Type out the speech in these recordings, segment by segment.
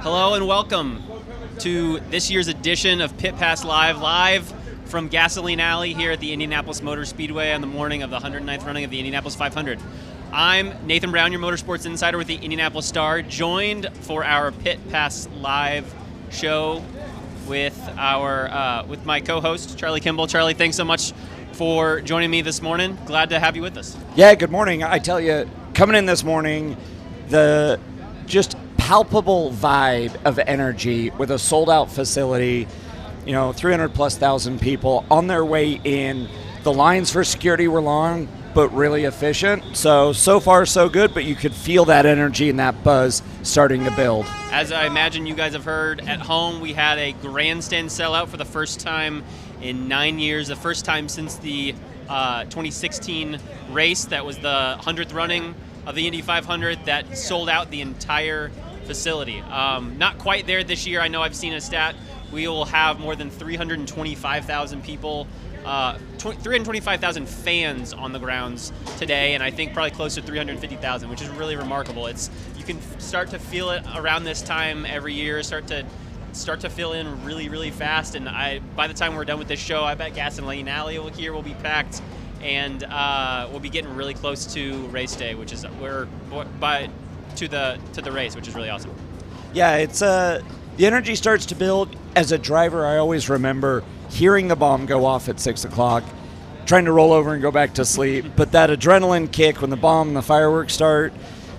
Hello and welcome to this year's edition of Pit Pass live from Gasoline Alley here at the Indianapolis Motor Speedway on the morning of the 109th running of the Indianapolis 500. I'm Nathan Brown, your motorsports insider with the Indianapolis Star, joined for our Pit Pass live show with my co-host Charlie Kimball. Charlie, thanks so much for joining me this morning. Glad to have you with us. Yeah, good morning. I tell you, coming in this morning, the just palpable vibe of energy with a sold-out facility, 300,000+ people on their way in. The lines for security were long, but really efficient. So far, so good, but you could feel that energy and that buzz starting to build. As I imagine you guys have heard at home, we had a grandstand sellout for the first time in 9 years, the first time since the 2016 race that was the 100th running of the Indy 500 that sold out the entire facility. Not quite there this year. I know I've seen a stat. We will have more than 325,000 people, 325,000 fans on the grounds today, and I think probably close to 350,000, which is really remarkable. You can start to feel it around this time every year, start to fill in really, really fast, and by the time we're done with this show, I bet Gasoline Alley here will be packed, and we'll be getting really close to race day, which is to the race, which is really awesome. Yeah, it's the energy starts to build. As a driver, I always remember hearing the bomb go off at 6 o'clock, trying to roll over and go back to sleep. But that adrenaline kick when the bomb and the fireworks start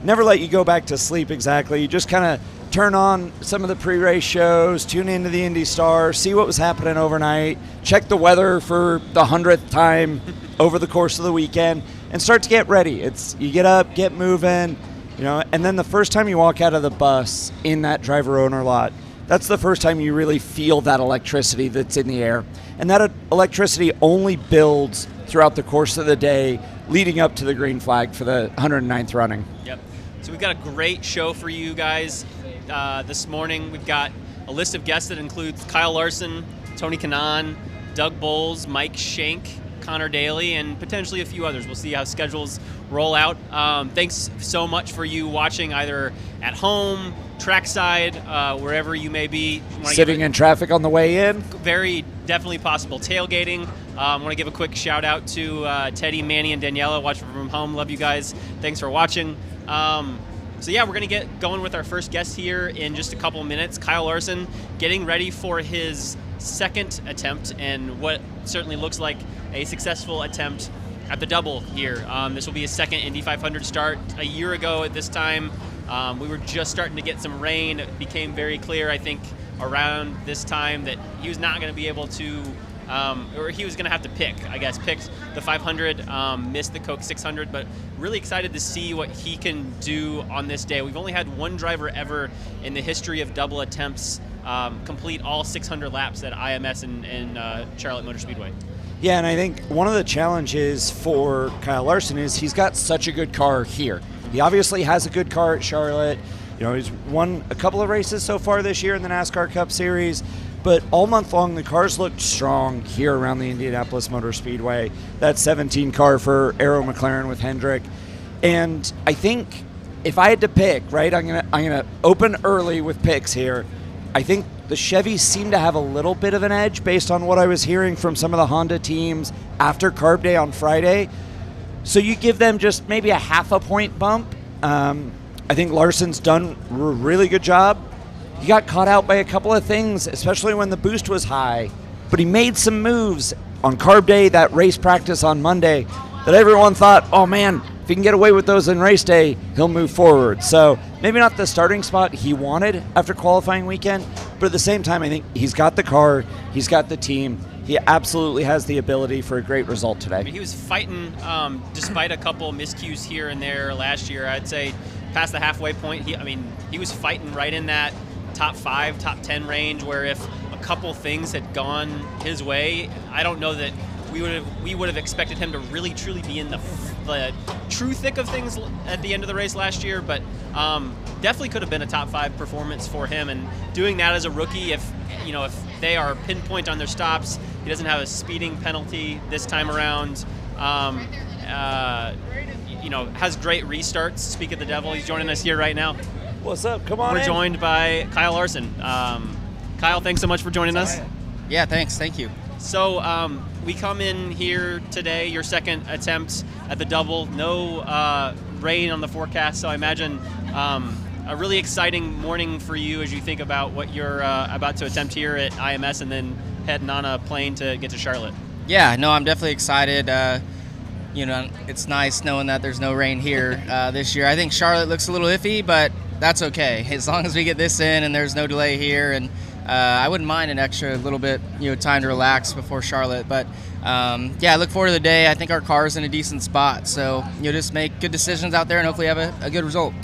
never let you go back to sleep exactly. You just kind of turn on some of the pre-race shows, tune into the Indy Star, see what was happening overnight, check the weather for the 100th time over the course of the weekend, and start to get ready. You get up, get moving, and then the first time you walk out of the bus in that driver-owner lot, that's the first time you really feel that electricity that's in the air. And that electricity only builds throughout the course of the day leading up to the green flag for the 109th running. Yep. So we've got a great show for you guys this morning. We've got a list of guests that includes Kyle Larson, Tony Kanaan, Doug Boles, Meyer Shank, Conor Daly, and potentially a few others. We'll see how schedules roll out. Thanks so much for you watching either at home, trackside, wherever you may be. Sitting in traffic on the way in? Very definitely possible. Tailgating. I want to give a quick shout out to Teddy, Manny, and Daniela watching from home. Love you guys. Thanks for watching. So yeah, we're going to get going with our first guest here in just a couple minutes. Kyle Larson getting ready for his second attempt and what certainly looks like a successful attempt at the double here. This will be his second Indy 500 start. A year ago at this time, we were just starting to get some rain. It became very clear, I think, around this time that he was not going to be able to, or he was going to have to pick the 500, missed the Coke 600, but really excited to see what he can do on this day. We've only had one driver ever in the history of double attempts complete all 600 laps at IMS and Charlotte Motor Speedway. Yeah, and I think one of the challenges for Kyle Larson is he's got such a good car here. He obviously has a good car at Charlotte. He's won a couple of races so far this year in the NASCAR Cup Series, but all month long the cars looked strong here around the Indianapolis Motor Speedway. That 17 car for Arrow McLaren with Hendrick. And I think if I had to pick, right, I'm gonna open early with picks here. I think the Chevys seem to have a little bit of an edge based on what I was hearing from some of the Honda teams after Carb Day on Friday. So you give them just maybe a half a point bump. I think Larson's done a really good job. He got caught out by a couple of things, especially when the boost was high. But he made some moves on Carb Day, that race practice on Monday, that everyone thought, oh man, if he can get away with those in race day, he'll move forward. So maybe not the starting spot he wanted after qualifying weekend, but at the same time, I think he's got the car, he's got the team. He absolutely has the ability for a great result today. I mean, he was fighting despite a couple miscues here and there last year. I'd say past the halfway point, he was fighting right in that top 5, top 10 range, where if a couple things had gone his way, I don't know that we would have expected him to really truly be in the true thick of things at the end of the race last year, but definitely could have been a top 5 performance for him. And doing that as a rookie, if they are pinpoint on their stops, he doesn't have a speeding penalty this time around. Has great restarts. Speak of the devil, he's joining us here right now. What's up? Come on We're in. joined by Kyle Larson. Kyle, thanks so much for joining us. Yeah, thanks. Thank you. So we come in here today, your second attempt at the double. No rain on the forecast, so I imagine a really exciting morning for you as you think about what you're about to attempt here at IMS and then heading on a plane to get to Charlotte. Yeah, no, I'm definitely excited. It's nice knowing that there's no rain here this year. I think Charlotte looks a little iffy, but that's okay. As long as we get this in and there's no delay here, and I wouldn't mind an extra little bit, time to relax before Charlotte. But I look forward to the day. I think our car's in a decent spot, so just make good decisions out there and hopefully have a good result.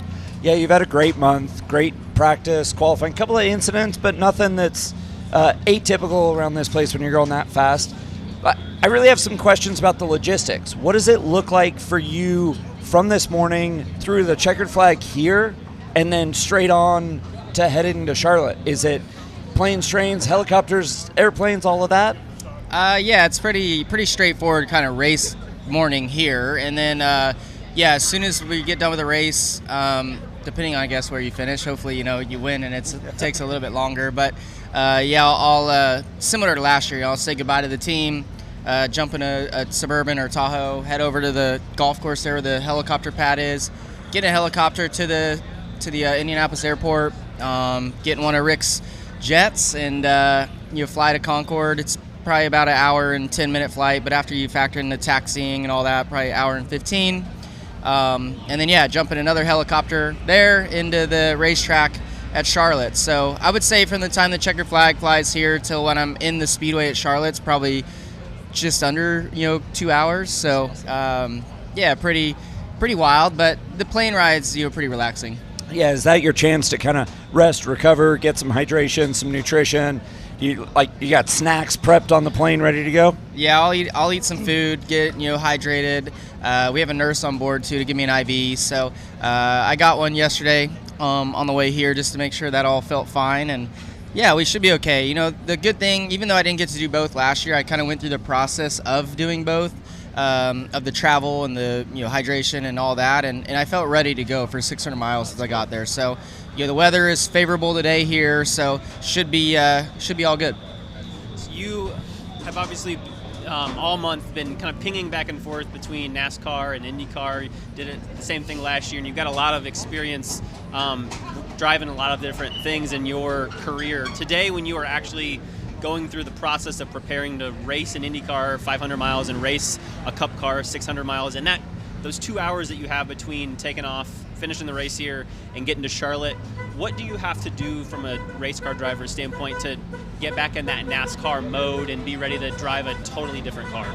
Yeah, you've had a great month, great practice, qualifying, a couple of incidents, but nothing that's atypical around this place when you're going that fast. I really have some questions about the logistics. What does it look like for you from this morning through the checkered flag here and then straight on to heading to Charlotte? Is it planes, trains, helicopters, airplanes, all of that? It's pretty straightforward kind of race morning here. And then, as soon as we get done with the race, depending on, I guess, where you finish, hopefully, you win and it takes a little bit longer. But, I'll similar to last year, I'll say goodbye to the team, jump in a Suburban or Tahoe, head over to the golf course there where the helicopter pad is, get a helicopter to the Indianapolis airport, get in one of Rick's jets, and fly to Concord. It's probably about an hour and 10-minute flight, but after you factor in the taxiing and all that, probably an hour and 15. And then, jump in another helicopter there into the racetrack at Charlotte. So I would say from the time the checkered flag flies here till when I'm in the speedway at Charlotte, it's probably just under 2 hours. So pretty wild, but the plane ride's pretty relaxing. Yeah, is that your chance to kind of rest, recover, get some hydration, some nutrition? You got snacks prepped on the plane, ready to go? Yeah, I'll eat some food, get hydrated. We have a nurse on board too to give me an IV. So I got one yesterday on the way here just to make sure that all felt fine. And yeah, we should be okay. The good thing, even though I didn't get to do both last year, I kind of went through the process of doing both. Of the travel and the hydration and all that, and I felt ready to go for 600 miles as I got there. So the weather is favorable today here, so should be all good. So you have obviously all month been kind of pinging back and forth between NASCAR and IndyCar. You did the same thing last year, and you've got a lot of experience driving a lot of different things in your career. Today, when you are actually going through the process of preparing to race an IndyCar 500 miles and race a Cup car 600 miles, and those 2 hours that you have between taking off, finishing the race here, and getting to Charlotte, what do you have to do from a race car driver's standpoint to get back in that NASCAR mode and be ready to drive a totally different car?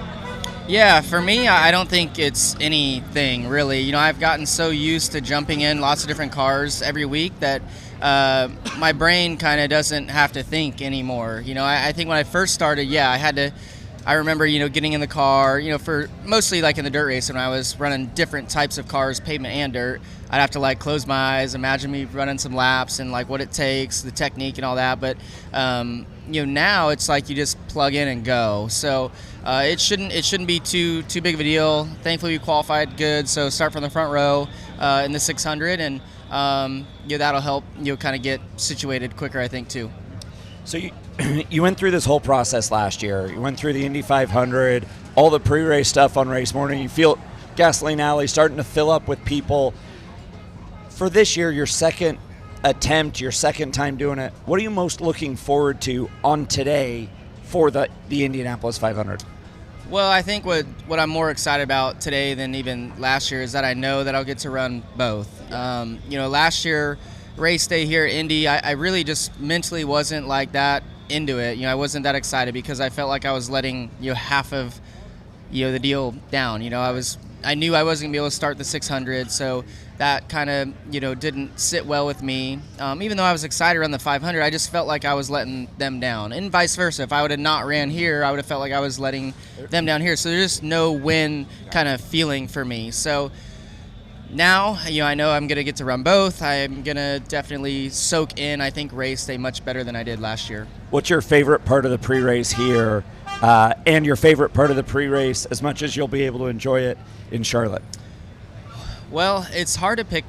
Yeah, for me, I don't think it's anything really. I've gotten so used to jumping in lots of different cars every week that my brain kind of doesn't have to think anymore. I think when I first started, I remember, getting in the car, for mostly like in the dirt race when I was running different types of cars, pavement and dirt, I'd have to close my eyes, imagine me running some laps and what it takes, the technique and all that. But, now it's you just plug in and go. So it shouldn't be too big of a deal. Thankfully we qualified good. So start from the front row in the 600 and, that'll help kind of get situated quicker, I think, too. So you went through this whole process last year. You went through the Indy 500, all the pre-race stuff on race morning. You feel Gasoline Alley starting to fill up with people. For this year, your second attempt, your second time doing it, what are you most looking forward to on today for the Indianapolis 500? Well, I think what I'm more excited about today than even last year is that I know that I'll get to run both. Last year, race day here at Indy, I really just mentally wasn't that into it. I wasn't that excited because I felt like I was letting half of the deal down. I knew I wasn't gonna be able to start the 600, so that kind of didn't sit well with me. Even though I was excited around the 500, I just felt like I was letting them down, and vice versa. If I would have not ran here, I would have felt like I was letting them down here. So there's just no win kind of feeling for me. So now, I know I'm going to get to run both. I'm going to definitely soak in, I think, race day much better than I did last year. What's your favorite part of the pre-race here and your favorite part of the pre-race as much as you'll be able to enjoy it in Charlotte? Well, it's hard to pick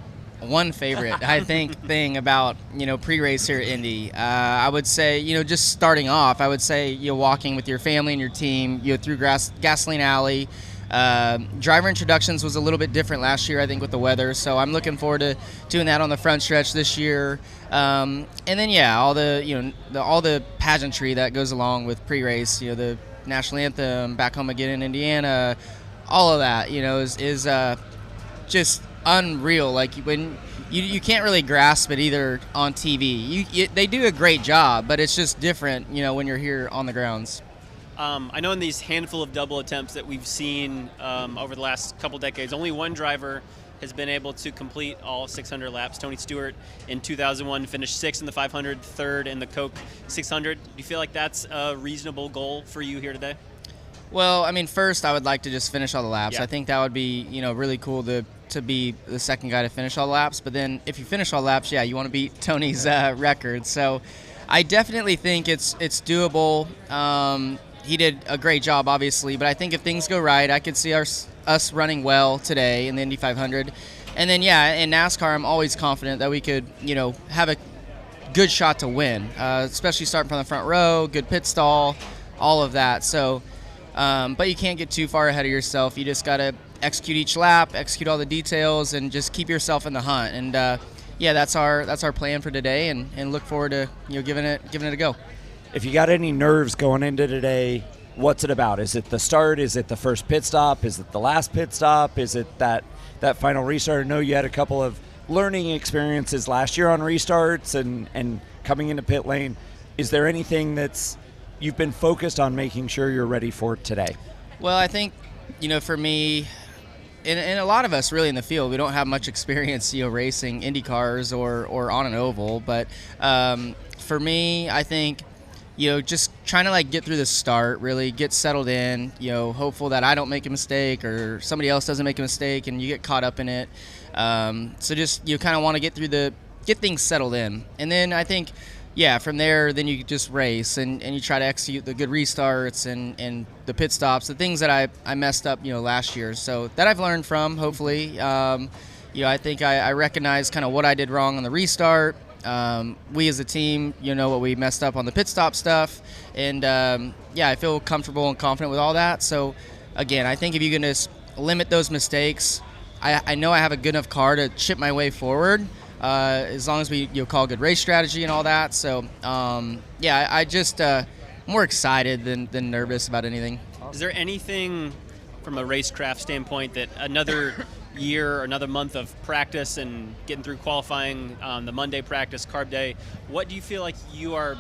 one favorite, I think, thing about, pre-race here at Indy. I would say, just starting off, I would say, walking with your family and your team, through Gasoline Alley. Driver introductions was a little bit different last year, I think, with the weather. So I'm looking forward to doing that on the front stretch this year. And then, all the pageantry that goes along with pre-race, the national anthem, Back Home Again in Indiana, all of that, is just unreal. Like, when you can't really grasp it either on TV. They do a great job, but it's just different, when you're here on the grounds. I know in these handful of double attempts that we've seen over the last couple decades, only one driver has been able to complete all 600 laps. Tony Stewart in 2001 finished 6th in the 500, 3rd in the Coke 600. Do you feel like that's a reasonable goal for you here today? Well, I mean, first I would like to just finish all the laps. Yeah. I think that would be, really cool to be the second guy to finish all the laps. But then if you finish all the laps, you want to beat Tony's record. So I definitely think it's doable. He did a great job, obviously, but I think if things go right, I could see us running well today in the Indy 500. And then, in NASCAR, I'm always confident that we could, have a good shot to win, especially starting from the front row, good pit stall, all of that. So, but you can't get too far ahead of yourself. You just got to execute each lap, execute all the details, and just keep yourself in the hunt. And, that's our plan for today, and look forward to, giving it a go. If you got any nerves going into today, what's it about? Is it the start? Is it the first pit stop? Is it the last pit stop? Is it that final restart? I know you had a couple of learning experiences last year on restarts and coming into pit lane. Is there anything that's you've been focused on making sure you're ready for today? Well, I think, for me, and a lot of us really in the field, we don't have much experience, racing IndyCars or on an oval. But for me, I think, just trying to get through the start, really get settled in, hopeful that I don't make a mistake or somebody else doesn't make a mistake and you get caught up in it. So just kind of want to get things settled in. And then I think, from there, then you just race and you try to execute the good restarts and the pit stops, the things that I messed up, last year. So that I've learned from, hopefully. I think I recognize kind of what I did wrong on the restart. We as a team, what we messed up on the pit stop stuff. And, I feel comfortable and confident with all that. So, again, I think if you can just limit those mistakes, I know I have a good enough car to chip my way forward, as long as we call good race strategy and all that. So, I just more excited than nervous about anything. Is there anything from a racecraft standpoint that another year or another month of practice and getting through qualifying, the Monday practice, carb day, what do you feel like you are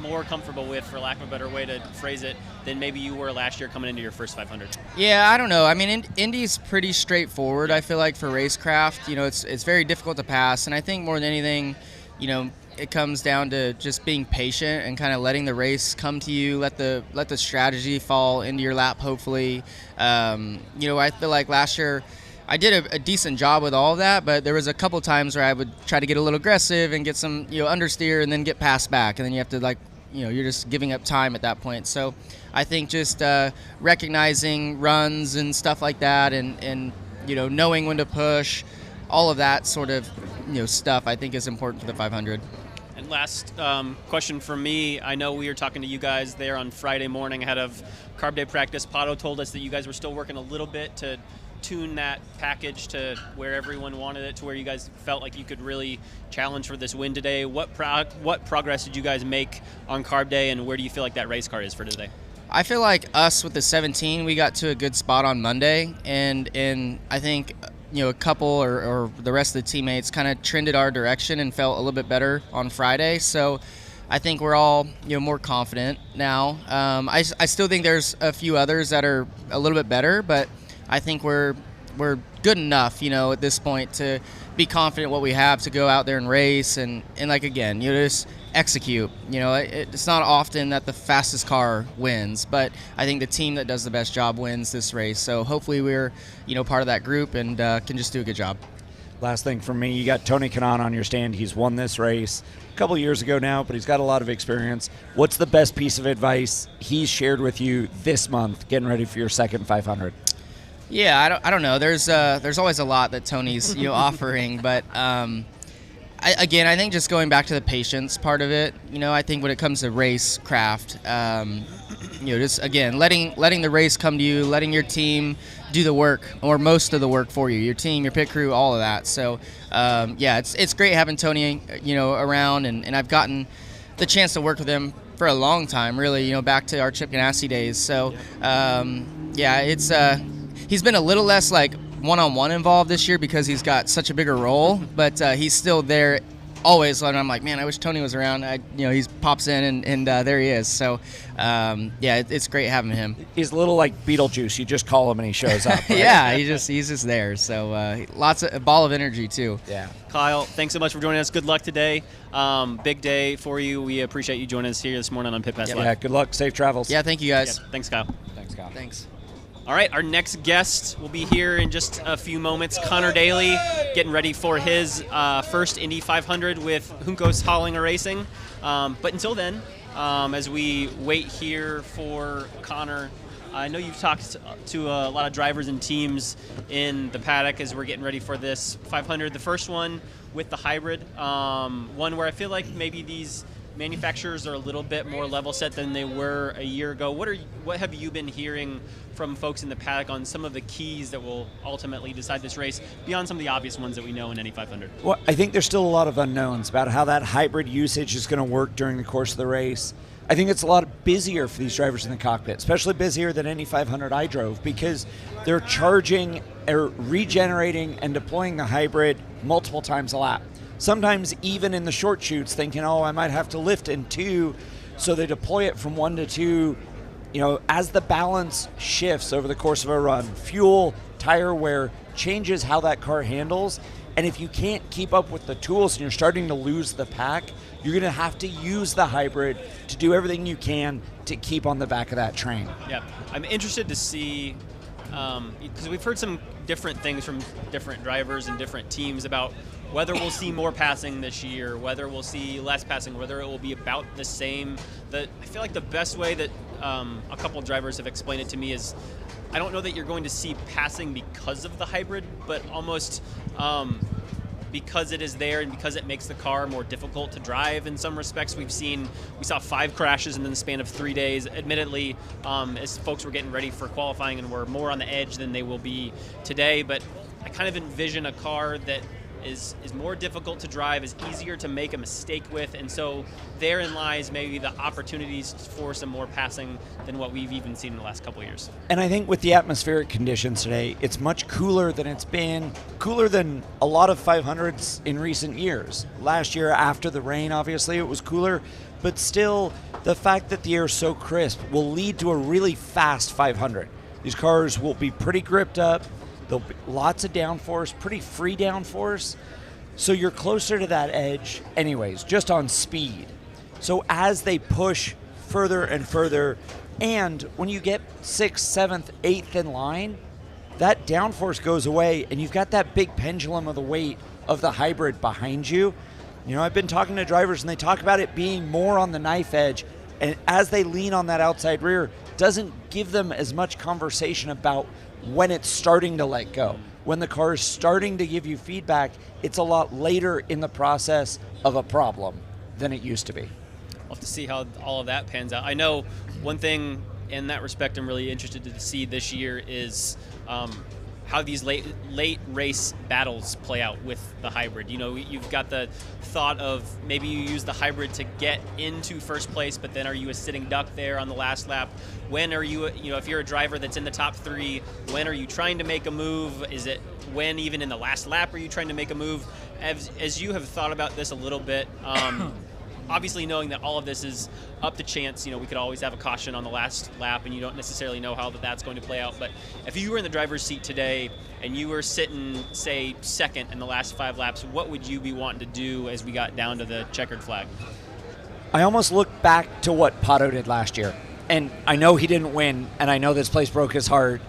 more comfortable with, for lack of a better way to phrase it, than maybe you were last year coming into your first 500? Yeah, I don't know. I mean, Indy's pretty straightforward, I feel like, for racecraft. It's very difficult to pass, and I think more than anything, it comes down to just being patient and kind of letting the race come to you, let the strategy fall into your lap, hopefully. I feel like last year I did a decent job with all of that, but there was a couple times where I would try to get a little aggressive and get some, understeer and then get passed back, and then you have to you're just giving up time at that point. So I think just recognizing runs and stuff like that and knowing when to push, all of that sort of stuff I think is important for the 500. And last question from me. I know we were talking to you guys there on Friday morning ahead of Carb Day practice. Pato told us that you guys were still working a little bit to tune that package to where everyone wanted it, to where you guys felt like you could really challenge for this win today. What progress did you guys make on Carb Day, and where do you feel like that race car is for today? I feel like us with the 17, we got to a good spot on Monday, and I think a couple or the rest of the teammates kind of trended our direction and felt a little bit better on Friday. So I think we're all more confident now. I still think there's a few others that are a little bit better, but I think we're good enough, at this point to be confident what we have to go out there and race and again, just execute. It's not often that the fastest car wins, but I think the team that does the best job wins this race. So hopefully we're, part of that group and can just do a good job. Last thing from me, you got Tony Kanaan on your stand. He's won this race a couple of years ago now, but he's got a lot of experience. What's the best piece of advice he's shared with you this month, getting ready for your second 500? Yeah, I don't know. There's always a lot that Tony's offering, but I think just going back to the patience part of it, I think when it comes to race craft, just again letting the race come to you, letting your team do the work or most of the work for you, your team, your pit crew, all of that. So it's great having Tony around, and I've gotten the chance to work with him for a long time, really, back to our Chip Ganassi days. So it's he's been a little less like one-on-one involved this year because he's got such a bigger role, but he's still there always. And I'm like, man, I wish Tony was around. He pops in and there he is. So it's great having him. He's a little like Beetlejuice. You just call him and he shows up. Right? Yeah, he's just there. So a ball of energy too. Yeah. Kyle, thanks so much for joining us. Good luck today. Big day for you. We appreciate you joining us here this morning on Pit Pass Live. Yeah, good luck. Safe travels. Yeah, thank you guys. Yeah, thanks, Kyle. Thanks, Kyle. Thanks. All right, our next guest will be here in just a few moments. Conor Daly getting ready for his first Indy 500 with Juncos Hauling Racing. But until then, as we wait here for Conor, I know you've talked to a lot of drivers and teams in the paddock as we're getting ready for this 500. The first one with the hybrid, one where I feel like maybe these manufacturers are a little bit more level set than they were a year ago. What have you been hearing from folks in the paddock on some of the keys that will ultimately decide this race beyond some of the obvious ones that we know in Indy 500? Well, I think there's still a lot of unknowns about how that hybrid usage is going to work during the course of the race. I think it's a lot busier for these drivers in the cockpit, especially busier than any 500 I drove, because they're charging or regenerating and deploying the hybrid multiple times a lap. Sometimes even in the short shoots thinking, I might have to lift in 2, so they deploy it from 1 to 2. As the balance shifts over the course of a run, fuel, tire wear changes how that car handles. And if you can't keep up with the tools and you're starting to lose the pack, you're going to have to use the hybrid to do everything you can to keep on the back of that train. Yeah, I'm interested to see, because we've heard some different things from different drivers and different teams about whether we'll see more passing this year, whether we'll see less passing, whether it will be about the same. I feel like the best way that a couple drivers have explained it to me is, I don't know that you're going to see passing because of the hybrid, but almost because it is there and because it makes the car more difficult to drive in some respects. We saw 5 crashes in the span of 3 days. Admittedly, as folks were getting ready for qualifying and were more on the edge than they will be today, but I kind of envision a car that is more difficult to drive, is easier to make a mistake with, and so therein lies maybe the opportunities for some more passing than what we've even seen in the last couple of years. And I think with the atmospheric conditions today, it's much cooler than it's been, cooler than a lot of 500s in recent years. Last year after the rain, obviously, it was cooler, but still the fact that the air is so crisp will lead to a really fast 500. These cars will be pretty gripped up. There'll be lots of downforce, pretty free downforce. So you're closer to that edge anyways, just on speed. So as they push further and further, and when you get 6th, 7th, 8th in line, that downforce goes away and you've got that big pendulum of the weight of the hybrid behind you. I've been talking to drivers and they talk about it being more on the knife edge, and as they lean on that outside rear, doesn't give them as much conversation about when it's starting to let go. When the car is starting to give you feedback, it's a lot later in the process of a problem than it used to be. We'll have to see how all of that pans out. I know one thing in that respect I'm really interested to see this year is how these late race battles play out with the hybrid. You've got the thought of maybe you use the hybrid to get into first place, but then are you a sitting duck there on the last lap? When are you, if you're a driver that's in the top 3, when are you trying to make a move? Is it when even in the last lap are you trying to make a move? As you have thought about this a little bit, obviously knowing that all of this is up to chance, we could always have a caution on the last lap and you don't necessarily know how that's going to play out. But if you were in the driver's seat today and you were sitting, say, 2nd in the last 5 laps, what would you be wanting to do as we got down to the checkered flag? I almost look back to what Paddock did last year. And I know he didn't win, and I know this place broke his heart,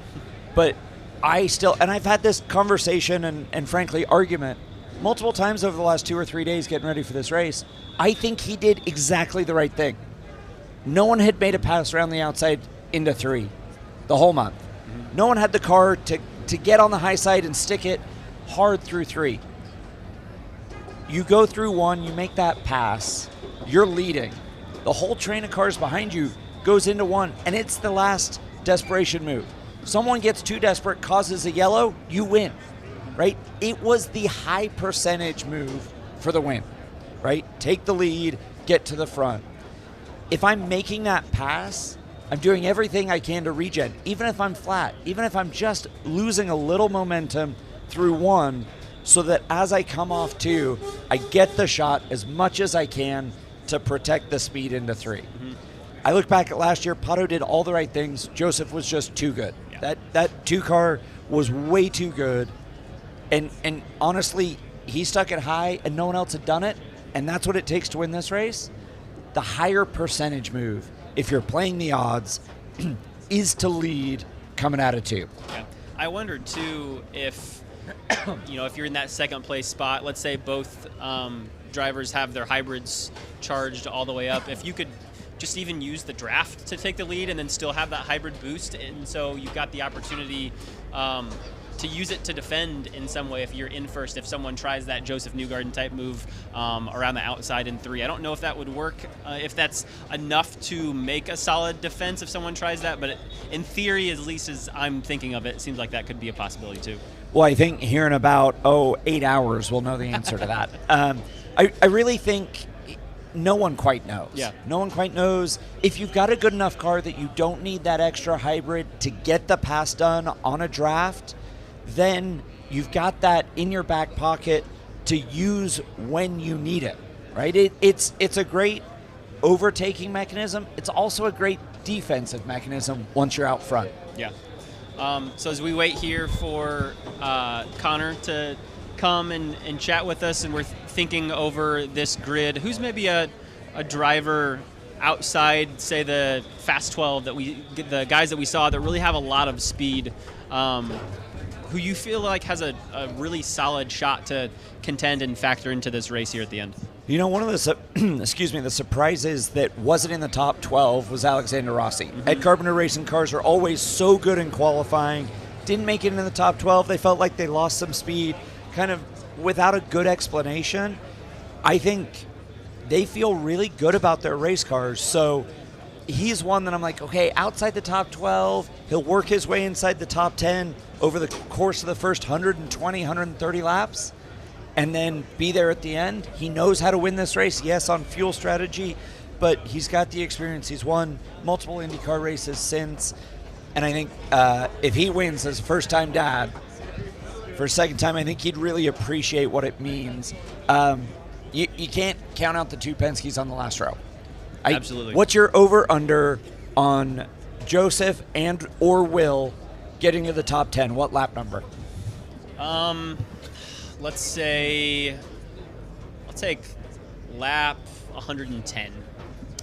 but I've had this conversation and frankly argument multiple times over the last 2 or 3 days getting ready for this race. I think he did exactly the right thing. No one had made a pass around the outside into 3 the whole month. No one had the car to get on the high side and stick it hard through 3. You go through 1, you make that pass, you're leading. The whole train of cars behind you goes into 1, and it's the last desperation move. Someone gets too desperate, causes a yellow, you win, right? It was the high percentage move for the win, right? Take the lead, get to the front. If I'm making that pass, I'm doing everything I can to regen, even if I'm flat, even if I'm just losing a little momentum through 1, so that as I come off 2, I get the shot as much as I can to protect the speed into 3. I look back at last year, Pato did all the right things. Joseph was just too good. Yeah. That 2 car was way too good. And honestly, he stuck it high and no one else had done it. And that's what it takes to win this race. The higher percentage move, if you're playing the odds, is to lead coming out of 2. Yeah. I wondered too if if you're in that second place spot, let's say both drivers have their hybrids charged all the way up, if you could just even use the draft to take the lead and then still have that hybrid boost, and so you've got the opportunity to use it to defend in some way if you're in first, if someone tries that Joseph Newgarden type move around the outside in 3. I don't know if that would work, if that's enough to make a solid defense if someone tries that, but in theory, at least as I'm thinking of it, it seems like that could be a possibility too. Well, I think here in about 8 hours we'll know the answer to that. I really think no one quite knows. Yeah. No one quite knows. If you've got a good enough car that you don't need that extra hybrid to get the pass done on a draft, then you've got that in your back pocket to use when you need it, right? It's a great overtaking mechanism. It's also a great defensive mechanism once you're out front. Yeah. So as we wait here for Conor to come and chat with us, and we're thinking over this grid, who's maybe a driver outside, say, the Fast 12 the guys that we saw that really have a lot of speed, who you feel like has a really solid shot to contend and factor into this race here at the end? One of the the surprises that wasn't in the top 12 was Alexander Rossi. Mm-hmm. Ed Carpenter Racing cars are always so good in qualifying. Didn't make it in the top 12. They felt like they lost some speed, kind of without a good explanation. I think they feel really good about their race cars. So he's one that I'm like, okay, outside the top 12, he'll work his way inside the top 10 over the course of the first 120, 130 laps, and then be there at the end. He knows how to win this race, yes, on fuel strategy, but he's got the experience. He's won multiple IndyCar races since, and I think if he wins as a first-time dad for a second time, I think he'd really appreciate what it means. You can't count out the 2 Penske's on the last row. Absolutely. What's your over-under on Joseph and or Will getting to the top 10? What lap number? Let's say I'll take lap 110.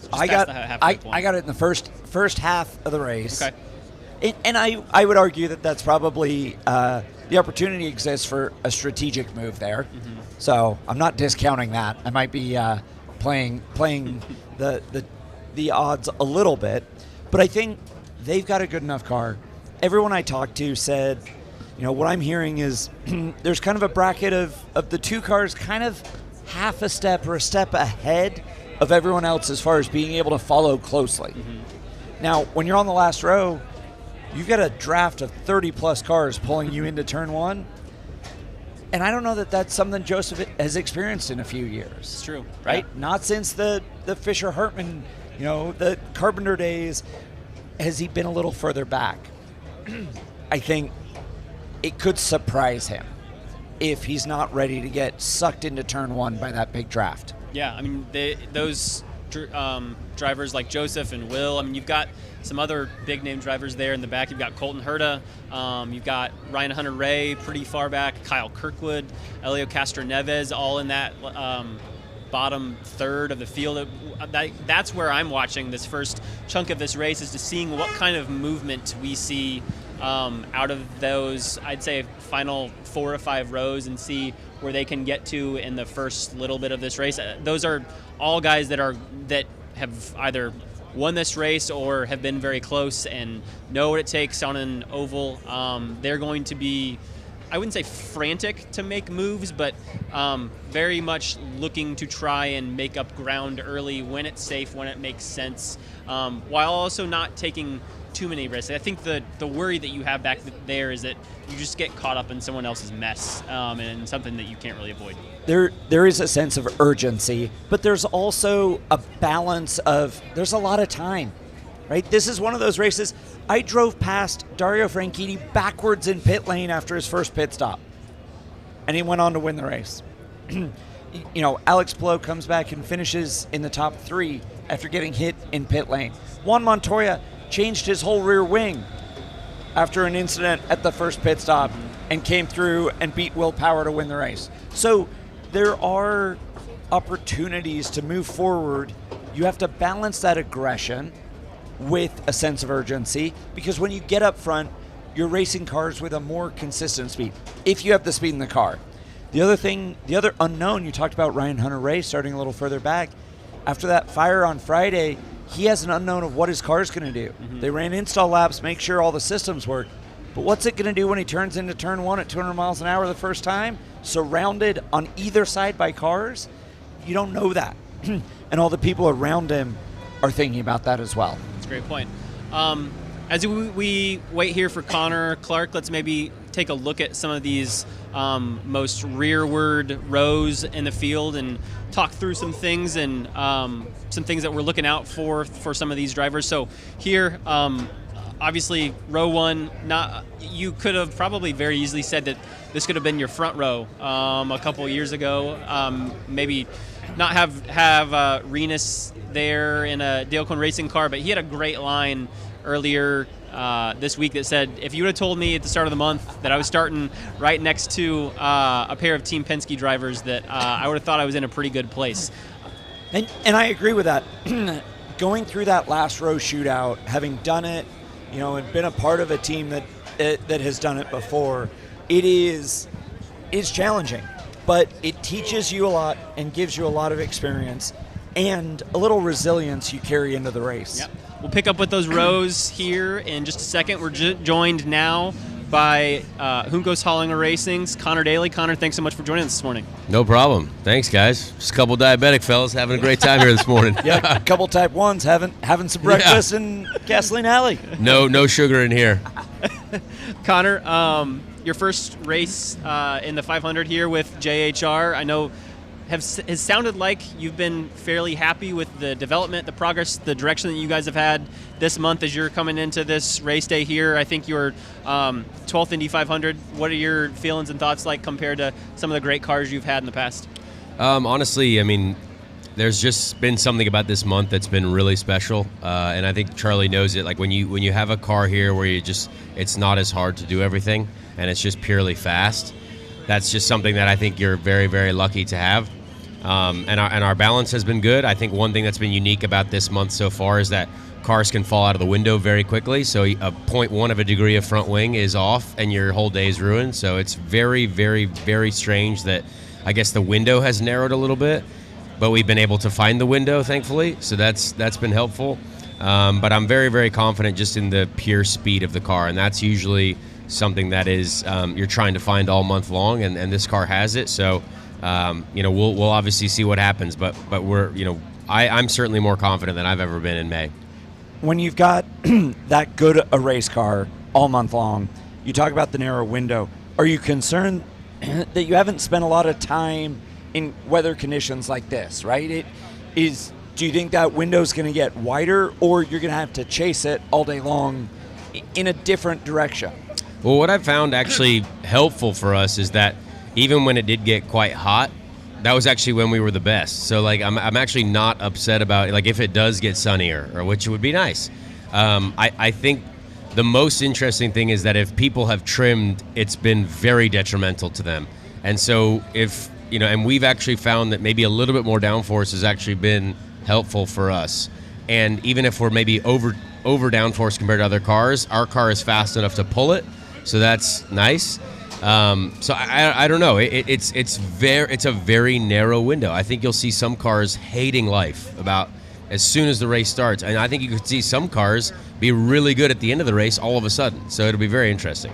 So I got it in the first half of the race. Okay. And I would argue that that's probably the opportunity exists for a strategic move there. Mm-hmm. So I'm not discounting that. I might be playing the odds a little bit, but I think they've got a good enough car. Everyone I talked to said, what I'm hearing is there's kind of a bracket of the 2 cars kind of half a step or a step ahead of everyone else as far as being able to follow closely. Mm-hmm. Now, when you're on the last row, you've got a draft of 30-plus cars pulling you into turn 1. And I don't know that that's something Joseph has experienced in a few years. It's true. Right? Yeah. Not since the Fisher-Hartman, the Carpenter days, has he been a little further back. I think it could surprise him if he's not ready to get sucked into turn 1 by that big draft. Yeah, I mean, those drivers like Joseph and Will, I mean, you've got some other big-name drivers there in the back. You've got Colton Herta, you've got Ryan Hunter-Ray pretty far back, Kyle Kirkwood, Helio Castroneves, all in that bottom third of the field. That's where I'm watching this first chunk of this race, is to seeing what kind of movement we see out of those, I'd say, final 4 or 5 rows, and see where they can get to in the first little bit of this race. Those are all guys that have either won this race or have been very close and know what it takes on an oval. They're going to be, I wouldn't say frantic to make moves, but very much looking to try and make up ground early when it's safe, when it makes sense, while also not taking too many risks. I think the worry that you have back there is that you just get caught up in someone else's mess, and something that you can't really avoid. There is a sense of urgency, but there's also a balance of, there's a lot of time, right? This is one of those races. I drove past Dario Franchitti backwards in pit lane after his first pit stop, and he went on to win the race. Alex Palou comes back and finishes in the top 3 after getting hit in pit lane. Juan Montoya changed his whole rear wing after an incident at the first pit stop and came through and beat Will Power to win the race. So there are opportunities to move forward. You have to balance that aggression with a sense of urgency, because when you get up front, you're racing cars with a more consistent speed, if you have the speed in the car. The other unknown, you talked about Ryan Hunter-Reay starting a little further back. After that fire on Friday, he has an unknown of what his car is going to do. Mm-hmm. They ran install laps, make sure all the systems work. But what's it going to do when he turns into turn 1 at 200 miles an hour the first time, surrounded on either side by cars? You don't know that. And all the people around him are thinking about that as well. That's a great point. As we wait here for Connor Clark, let's maybe take a look at some of these most rearward rows in the field and talk through some things and some things that we're looking out for some of these drivers. So here, obviously, row 1, you could have probably very easily said that this could have been your front row a couple years ago. Maybe not have Renus there in a Dale Coyne racing car, but he had a great line earlier this week that said, if you would have told me at the start of the month that I was starting right next to a pair of Team Penske drivers, that I would have thought I was in a pretty good place. And I agree with that. Going through that last row shootout, having done it, and been a part of a team that has done it before, it's challenging, but it teaches you a lot and gives you a lot of experience and a little resilience you carry into the race. Yep. We'll pick up with those rows here in just a second. We're joined now by Juncos Hollinger Racing's Conor Daly. Conor, thanks so much for joining us this morning. No problem. Thanks, guys. Just a couple diabetic fellas having a great time here this morning. Yeah, a couple type 1s having some breakfast in Gasoline Alley. No sugar in here. Conor, your first race in the 500 here with JHR, I know has sounded like you've been fairly happy with the development, the progress, the direction that you guys have had this month as you're coming into this race day here. I think you're 12th Indy 500. What are your feelings and thoughts like compared to some of the great cars you've had in the past? Honestly, I mean, there's just been something about this month that's been really special, and I think Charlie knows it. Like when you have a car here where it's not as hard to do everything, and it's just purely fast. That's just something that I think you're very, very lucky to have. And our balance has been good. I think one thing that's been unique about this month so far is that cars can fall out of the window very quickly. So a 0.1 of a degree of front wing is off and your whole day is ruined. So it's very, very, very strange that I guess the window has narrowed a little bit, but we've been able to find the window, thankfully. So that's been helpful. But I'm very, very confident just in the pure speed of the car. And that's usually something that is you're trying to find all month long, and this car has it. So we'll obviously see what happens, but we're I'm certainly more confident than I've ever been in May. When you've got that good a race car all month long, you talk about the narrow window. Are you concerned that you haven't spent a lot of time in weather conditions like this, right? Do you think that window's going to get wider, or you're going to have to chase it all day long in a different direction? Well, what I've found actually helpful for us is that even when it did get quite hot, that was actually when we were the best. So like I'm actually not upset about like if it does get sunnier, or which would be nice. I think the most interesting thing is that if people have trimmed, it's been very detrimental to them. And so if and we've actually found that maybe a little bit more downforce has actually been helpful for us. And even if we're maybe over downforce compared to other cars, our car is fast enough to pull it. So that's nice. So I don't know. It's a very narrow window. I think you'll see some cars hating life about as soon as the race starts. And I think you could see some cars be really good at the end of the race all of a sudden. So it'll be very interesting.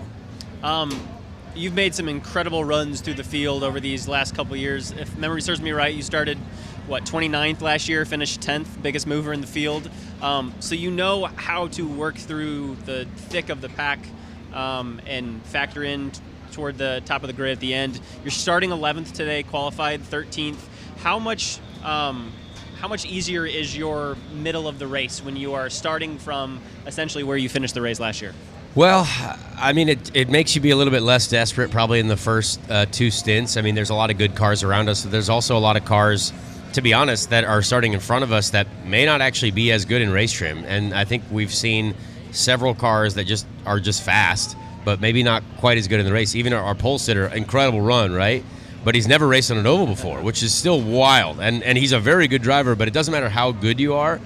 You've made some incredible runs through the field over these last couple of years. If memory serves me right, you started, 29th last year, finished 10th, biggest mover in the field. So you know how to work through the thick of the pack and factor in toward the top of the grid at the end. You're starting 11th today, qualified 13th. How much easier is your middle of the race when you are starting from essentially where you finished the race last year? Well, I mean, it makes you be a little bit less desperate probably in the first 2 stints. I mean, there's a lot of good cars around us. There's also a lot of cars, to be honest, that are starting in front of us that may not actually be as good in race trim. And I think we've seen several cars that just are just fast, but maybe not quite as good in the race. Even our pole sitter, incredible run, right? But he's never raced on an oval before, which is still wild. And he's a very good driver, but it doesn't matter how good you are.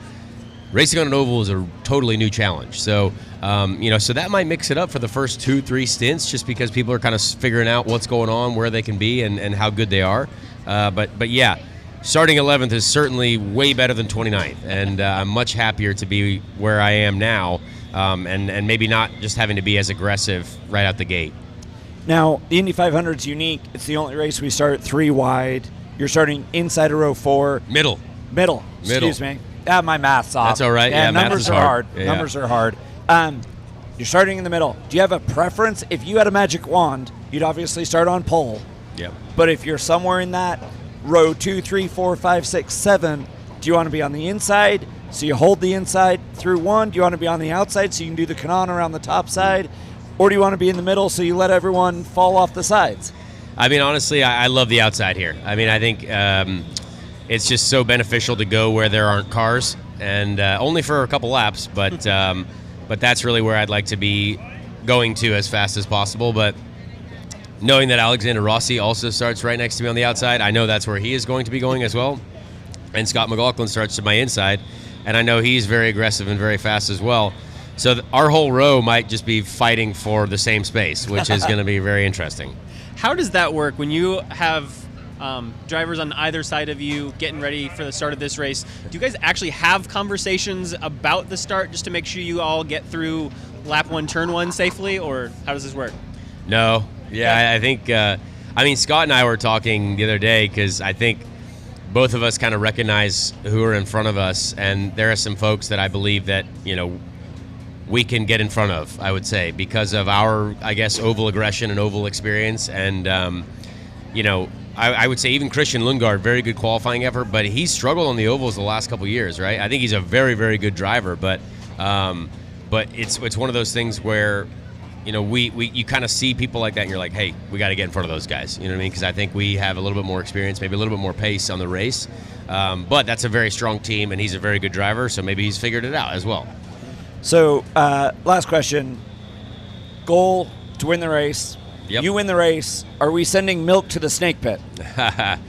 Racing on an oval is a totally new challenge. So, so that might mix it up for the first 2-3 stints, just because people are kind of figuring out what's going on, where they can be, and how good they are. But yeah, starting 11th is certainly way better than 29th, and I'm much happier to be where I am now, and maybe not just having to be as aggressive right out the gate. Now, the Indy 500 is unique. It's the only race we start 3 wide. You're starting inside of row 4. Middle. Excuse me. My math's off. That's all right. Yeah, numbers math is are hard. Yeah. Numbers are hard. You're starting in the middle. Do you have a preference? If you had a magic wand, you'd obviously start on pole. Yep. But if you're somewhere in that row 2, 3, 4, 5, 6, 7, do you want to be on the inside so you hold the inside through 1? Do you want to be on the outside so you can do the Kanan around the top side? Or do you want to be in the middle so you let everyone fall off the sides? I mean, honestly, I love the outside here. I mean, I think it's just so beneficial to go where there aren't cars, and only for a couple laps, but that's really where I'd like to be going to as fast as possible. But knowing that Alexander Rossi also starts right next to me on the outside, I know that's where he is going to be going as well. And Scott McLaughlin starts to my inside, and I know he's very aggressive and very fast as well. So our whole row might just be fighting for the same space, which is going to be very interesting. How does that work when you have drivers on either side of you getting ready for the start of this race? Do you guys actually have conversations about the start just to make sure you all get through lap 1, turn 1 safely, or how does this work? No. Yeah, I think, Scott and I were talking the other day because I think both of us kind of recognize who are in front of us, and there are some folks that I believe that, we can get in front of, I would say, because of our, I guess, oval aggression and oval experience. And, I would say even Christian Lundgaard, very good qualifying effort, but he struggled on the ovals the last couple of years, right? I think he's a very, very good driver, but it's one of those things where, you kind of see people like that and you're like, hey, we got to get in front of those guys. You know what I mean? Because I think we have a little bit more experience, maybe a little bit more pace on the race. But that's a very strong team, and he's a very good driver, so maybe he's figured it out as well. So, last question. Goal to win the race. Yep. You win the race. Are we sending milk to the snake pit? I'm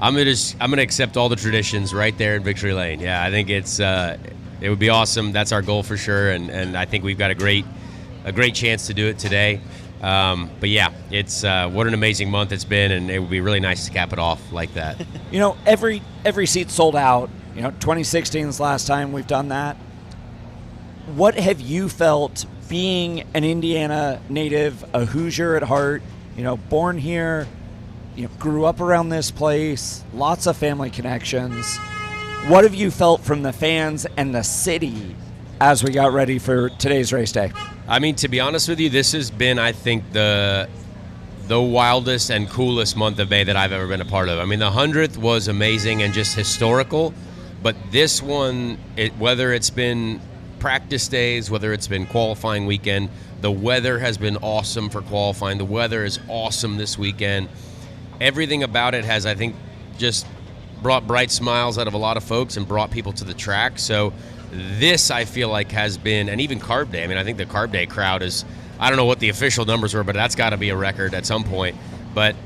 gonna accept all the traditions right there in Victory Lane. Yeah, I think it would be awesome. That's our goal for sure, and I think we've got a great chance to do it today. But yeah, it's what an amazing month it's been, and it would be really nice to cap it off like that. Every seat's sold out. 2016 is the last time we've done that. What have you felt being an Indiana native, a Hoosier at heart, born here, grew up around this place, lots of family connections. What have you felt from the fans and the city as we got ready for today's race day? I mean, to be honest with you, this has been, I think, the wildest and coolest month of May that I've ever been a part of. I mean, the 100th was amazing and just historical, but this one, whether it's been practice days, whether it's been qualifying weekend, the weather has been awesome for qualifying. The weather is awesome this weekend. Everything about it has, I think, just brought bright smiles out of a lot of folks and brought people to the track. So this, I feel like, has been, and even Carb Day. I mean, I think the Carb Day crowd is, I don't know what the official numbers were, but that's got to be a record at some point. But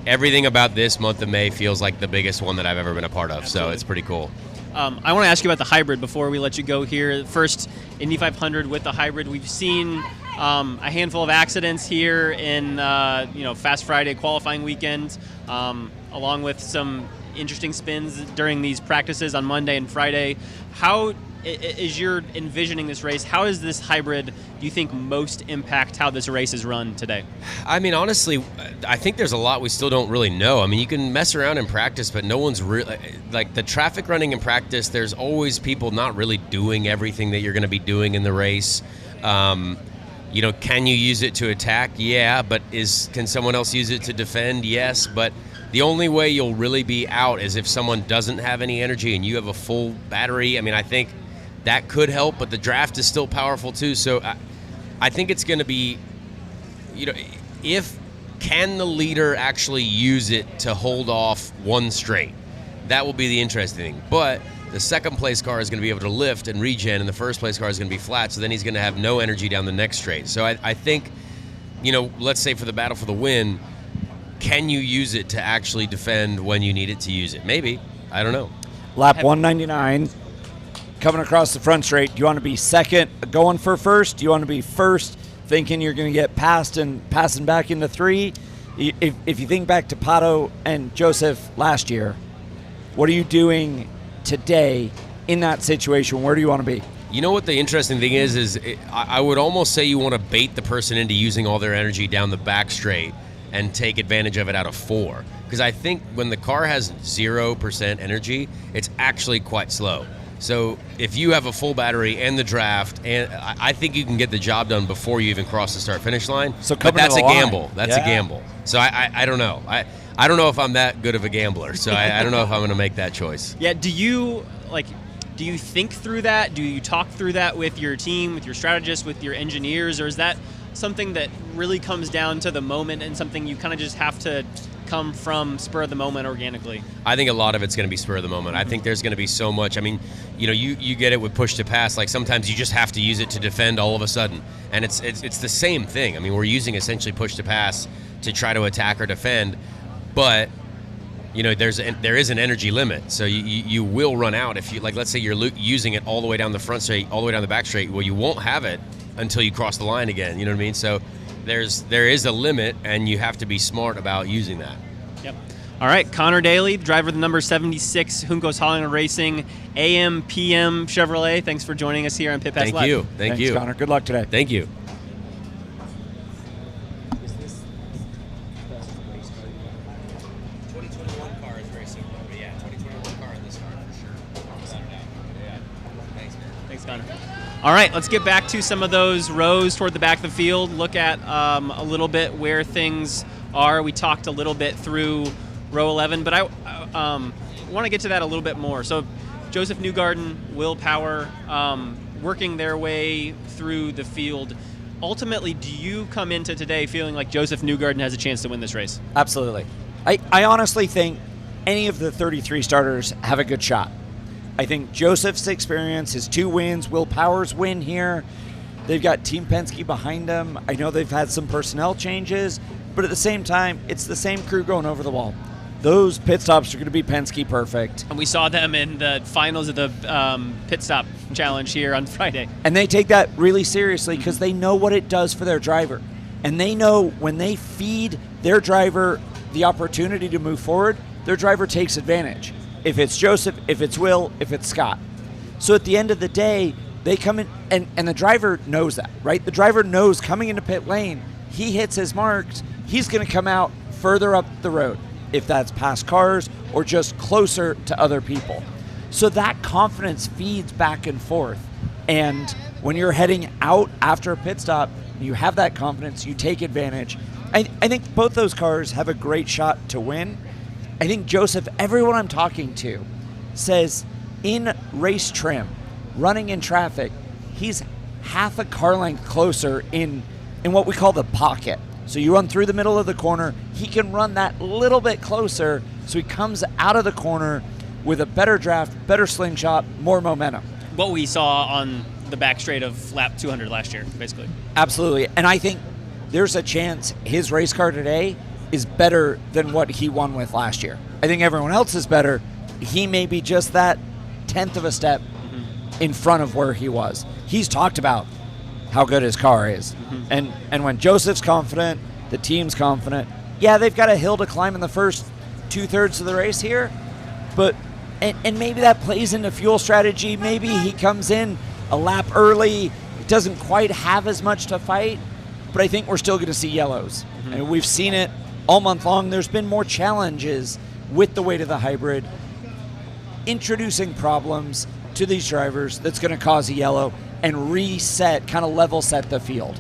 everything about this month of May feels like the biggest one that I've ever been a part of. Absolutely. So it's pretty cool. I want to ask you about the hybrid before we let you go here. First Indy 500 with the hybrid. We've seen a handful of accidents here in Fast Friday qualifying weekend, along with some interesting spins during these practices on Monday and Friday. How as you're envisioning this race, how does this hybrid, do you think, most impact how this race is run today? I mean, honestly, I think there's a lot we still don't really know. I mean, you can mess around in practice, but no one's really, like the traffic running in practice, there's always people not really doing everything that you're going to be doing in the race. Can you use it to attack? Yeah, but can someone else use it to defend? Yes, but the only way you'll really be out is if someone doesn't have any energy and you have a full battery. I mean, I think that could help, but the draft is still powerful too. So I think it's going to be, can the leader actually use it to hold off one straight? That will be the interesting thing. But the second place car is going to be able to lift and regen, and the first place car is going to be flat, so then he's going to have no energy down the next straight. So I think, let's say for the battle for the win, can you use it to actually defend when you need it to use it? Maybe. I don't know. Lap 199, coming across the front straight. Do you want to be second going for first? Do you want to be first thinking you're going to get passed and passing back into three? If you think back to Pato and Joseph last year, what are you doing today in that situation? Where do you want to be? You know what the interesting thing is I would almost say you want to bait the person into using all their energy down the back straight and take advantage of it out of 4. Because I think when the car has 0% energy, it's actually quite slow. So if you have a full battery and the draft, and I think you can get the job done before you even cross the start-finish line. But that's a gamble. That's a gamble. So I don't know. I don't know if I'm that good of a gambler. So I don't know if I'm going to make that choice. Yeah. Do you think through that? Do you talk through that with your team, with your strategists, with your engineers, or is that something that really comes down to the moment and something you kind of just have to come from spur of the moment organically? I think a lot of it's going to be spur of the moment. I think there's going to be so much. I mean, you get it with push to pass. Like sometimes you just have to use it to defend all of a sudden, and it's the same thing. I mean, we're using essentially push to pass to try to attack or defend, but there is an energy limit. So you will run out if you, like, let's say you're using it all the way down the front straight, all the way down the back straight. Well, you won't have it until you cross the line again. You know what I mean? So there is a limit, and you have to be smart about using that. Yep. All right, Conor Daly, driver of the number 76, Juncos Hollinger Racing, AM PM Chevrolet. Thanks for joining us here on Pit Pass Live. Thanks, you. Conor. Good luck today. Thank you. All right, let's get back to some of those rows toward the back of the field, look at a little bit where things are. We talked a little bit through row 11, but I want to get to that a little bit more. So Joseph Newgarden, Will Power, working their way through the field. Ultimately, do you come into today feeling like Joseph Newgarden has a chance to win this race? Absolutely. I honestly think any of the 33 starters have a good shot. I think Joseph's experience, his 2 wins, Will Power's win here, they've got Team Penske behind them. I know they've had some personnel changes, but at the same time, it's the same crew going over the wall. Those pit stops are going to be Penske perfect. And we saw them in the finals of the pit stop challenge here on Friday. And they take that really seriously because they know what it does for their driver. And they know when they feed their driver the opportunity to move forward, their driver takes advantage. If it's Joseph, if it's Will, if it's Scott. So at the end of the day, they come in, and the driver knows that, right? The driver knows coming into pit lane, he hits his marks, he's going to come out further up the road, if that's past cars or just closer to other people. So that confidence feeds back and forth. And when you're heading out after a pit stop, you have that confidence, you take advantage. I think both those cars have a great shot to win. I think Joseph, everyone I'm talking to, says in race trim, running in traffic, he's half a car length closer in what we call the pocket. So you run through the middle of the corner, he can run that little bit closer, so he comes out of the corner with a better draft, better slingshot, more momentum. What we saw on the back straight of lap 200 last year, basically. Absolutely, and I think there's a chance his race car today is better than what he won with last year. I think everyone else is better. He may be just that 10th of a step in front of where he was. He's talked about how good his car is. And when Joseph's confident, the team's confident. Yeah, they've got a hill to climb in the first 2/3 of the race here, but and maybe that plays into fuel strategy. Maybe he comes in a lap early, doesn't quite have as much to fight, but I think we're still going to see yellows. And we've seen it all month long. There's been more challenges with the weight of the hybrid, introducing problems to these drivers that's going to cause a yellow and reset, kind of level set the field.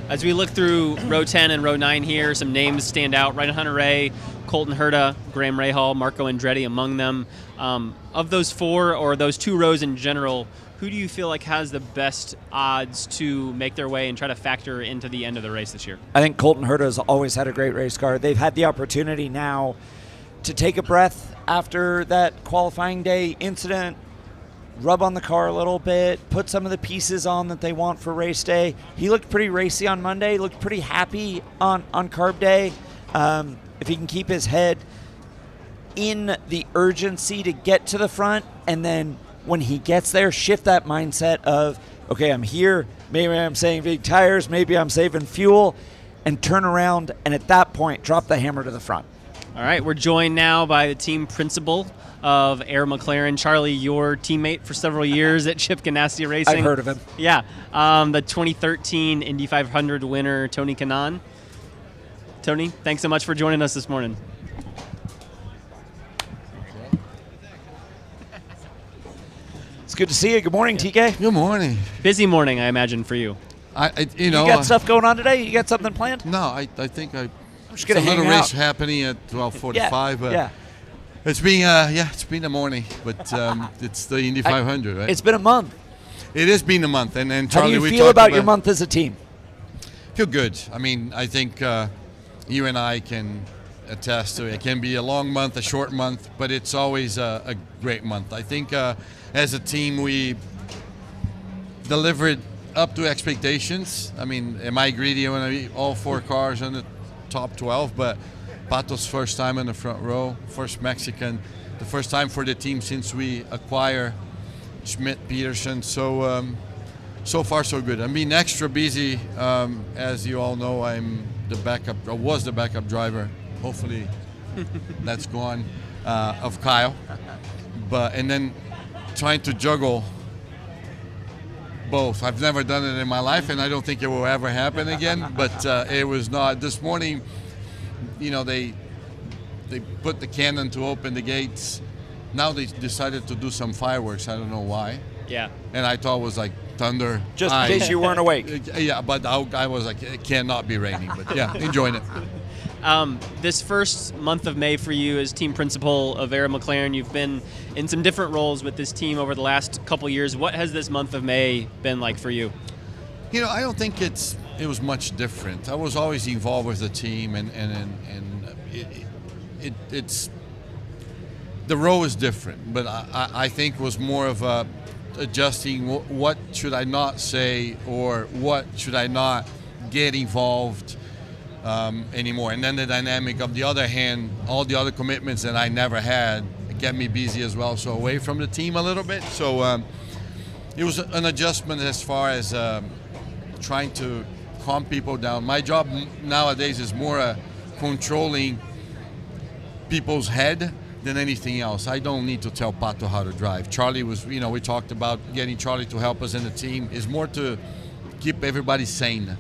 As we look through row 10 and row 9 here, some names stand out. Ryan Hunter-Reay, Colton Herta, Graham Rahal, Marco Andretti among them. Of those 4 or those 2 rows in general, who do you feel like has the best odds to make their way and try to factor into the end of the race this year? I think Colton Herta has always had a great race car. They've had the opportunity now to take a breath after that qualifying day incident, rub on the car a little bit, put some of the pieces on that they want for race day. He looked pretty racy on Monday, looked pretty happy on carb day. If he can keep his head in the urgency to get to the front, and then when he gets there, shift that mindset of, okay, I'm here, maybe I'm saving big tires, maybe I'm saving fuel, and turn around, and at that point, drop the hammer to the front. All right, we're joined now by the team principal of Air McLaren. Charlie, your teammate for several years at Chip Ganassi Racing. I've heard of him. Yeah. The 2013 Indy 500 winner, Tony Kanaan. Tony, thanks so much for joining us this morning. It's good to see you. Good morning, TK. Good morning. Busy morning, I imagine, for you. You got stuff going on today? You got something planned? No, I think I'm just gonna it's a little hang out. race happening at 12:45. Yeah. It's been a morning, but it's the Indy 500, right? It's been a month. It has been a month, and How Charlie, do we you feel talked about your month as a team? Feel good. I mean, I think you and I can attest to it. It can be a long month, a short month, but it's always a great month. I think as a team we delivered up to expectations. I mean, am I greedy when I eat all 4 cars in the top 12? But Pato's first time in the front row, first Mexican, the first time for the team since we acquire Schmidt-Peterson. So so far so good. I'm being extra busy. As you all know, I was the backup driver. Hopefully that's gone, of Kyle. And then trying to juggle both. I've never done it in my life, and I don't think it will ever happen again. But it was not. This morning, they put the cannon to open the gates. Now they decided to do some fireworks. I don't know why. Yeah. And I thought it was like thunder. Just in case you weren't awake. Yeah, but I was like, it cannot be raining. But yeah, enjoying it. This first month of May for you as team principal of Air McLaren, you've been in some different roles with this team over the last couple years. What has this month of May been like for you? I don't think it was much different. I was always involved with the team, and it's the role is different. But I think it was more of a adjusting what should I not say or what should I not get involved anymore. And then the dynamic of the other hand, all the other commitments that I never had kept me busy as well. So away from the team a little bit. So it was an adjustment as far as trying to calm people down. My job nowadays is more controlling people's head than anything else. I don't need to tell Pato how to drive. Charlie was, we talked about getting Charlie to help us in the team. Is more to keep everybody sane.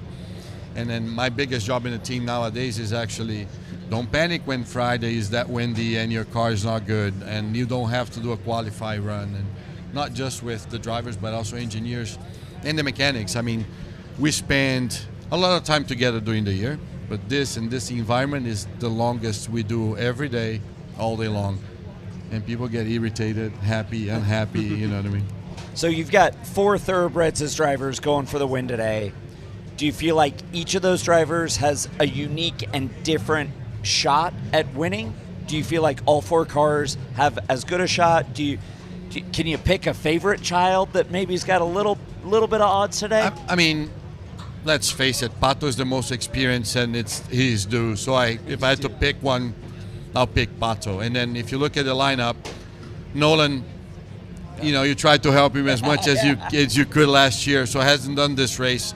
And then my biggest job in the team nowadays is actually don't panic when Friday is that windy and your car is not good, and you don't have to do a qualify run, and not just with the drivers but also engineers and the mechanics. I mean, we spend a lot of time together during the year, but this environment is the longest we do every day, all day long, and people get irritated, happy, unhappy. You know what I mean? So you've got 4 thoroughbreds as drivers going for the win today. Do you feel like each of those drivers has a unique and different shot at winning? Do you feel like all 4 cars have as good a shot? Can you pick a favorite child that maybe's got a little bit of odds today? I mean, let's face it, Pato is the most experienced, and it's his due. So if I had to pick one, I'll pick Pato. And then if you look at the lineup, Nolan you tried to help him as much as you could last year. So hasn't done this race.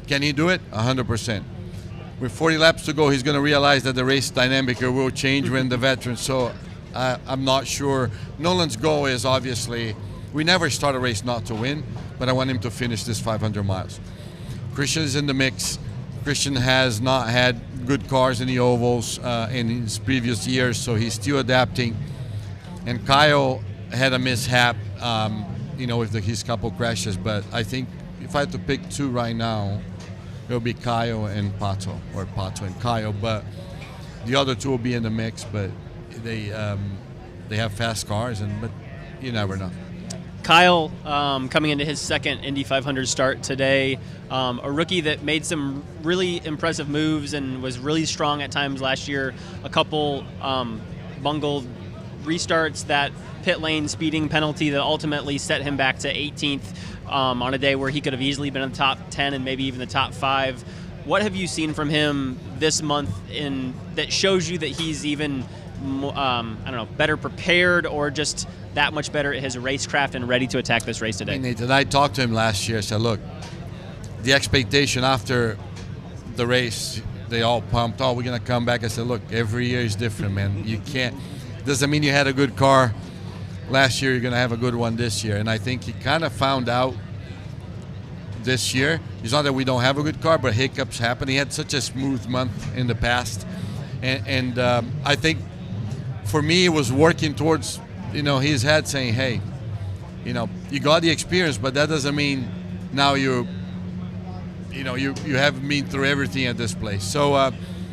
Can he do it? 100%. With 40 laps to go, he's going to realize that the race dynamic will change when the veterans. So I'm not sure. Nolan's goal is obviously, we never start a race not to win, but I want him to finish this 500 miles. Christian is in the mix. Christian has not had good cars in the ovals in his previous years, so he's still adapting. And Kyle had a mishap, with his couple crashes. But I think if I had to pick two right now, it'll be Kyle and Pato, or Pato and Kyle. But the other two will be in the mix. But they have fast cars, but you never know. Kyle, coming into his second Indy 500 start today, a rookie that made some really impressive moves and was really strong at times last year. A couple bungled restarts, that pit lane speeding penalty that ultimately set him back to 18th on a day where he could have easily been in the top 10 and maybe even the top 5. What have you seen from him this month that shows you that he's even better prepared, or just that much better at his racecraft and ready to attack this race today? Nathan, I talked to him last year. I said, look, the expectation after the race, they all pumped, we're going to come back. I said, look, every year is different, man. You can't, doesn't mean you had a good car last year, you're going to have a good one this year. And I think he kind of found out this year. It's not that we don't have a good car, but hiccups happen. He had such a smooth month in the past. And I think for me, it was working towards, his head saying, hey, you got the experience, but that doesn't mean now you haven't been through everything at this place. So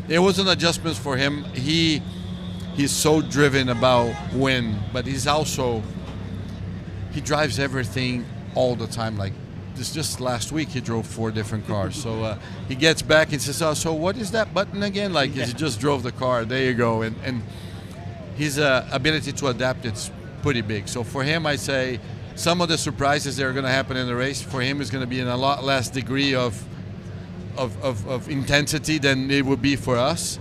it was an adjustment for him. He's so driven about win, but he drives everything all the time. Like just last week, he drove 4 different cars. So he gets back and says, so what is that button again? Like, he just drove the car. There you go. And his ability to adapt, it's pretty big. So for him, I say some of the surprises that are going to happen in the race, for him, is going to be in a lot less degree of intensity than it would be for us.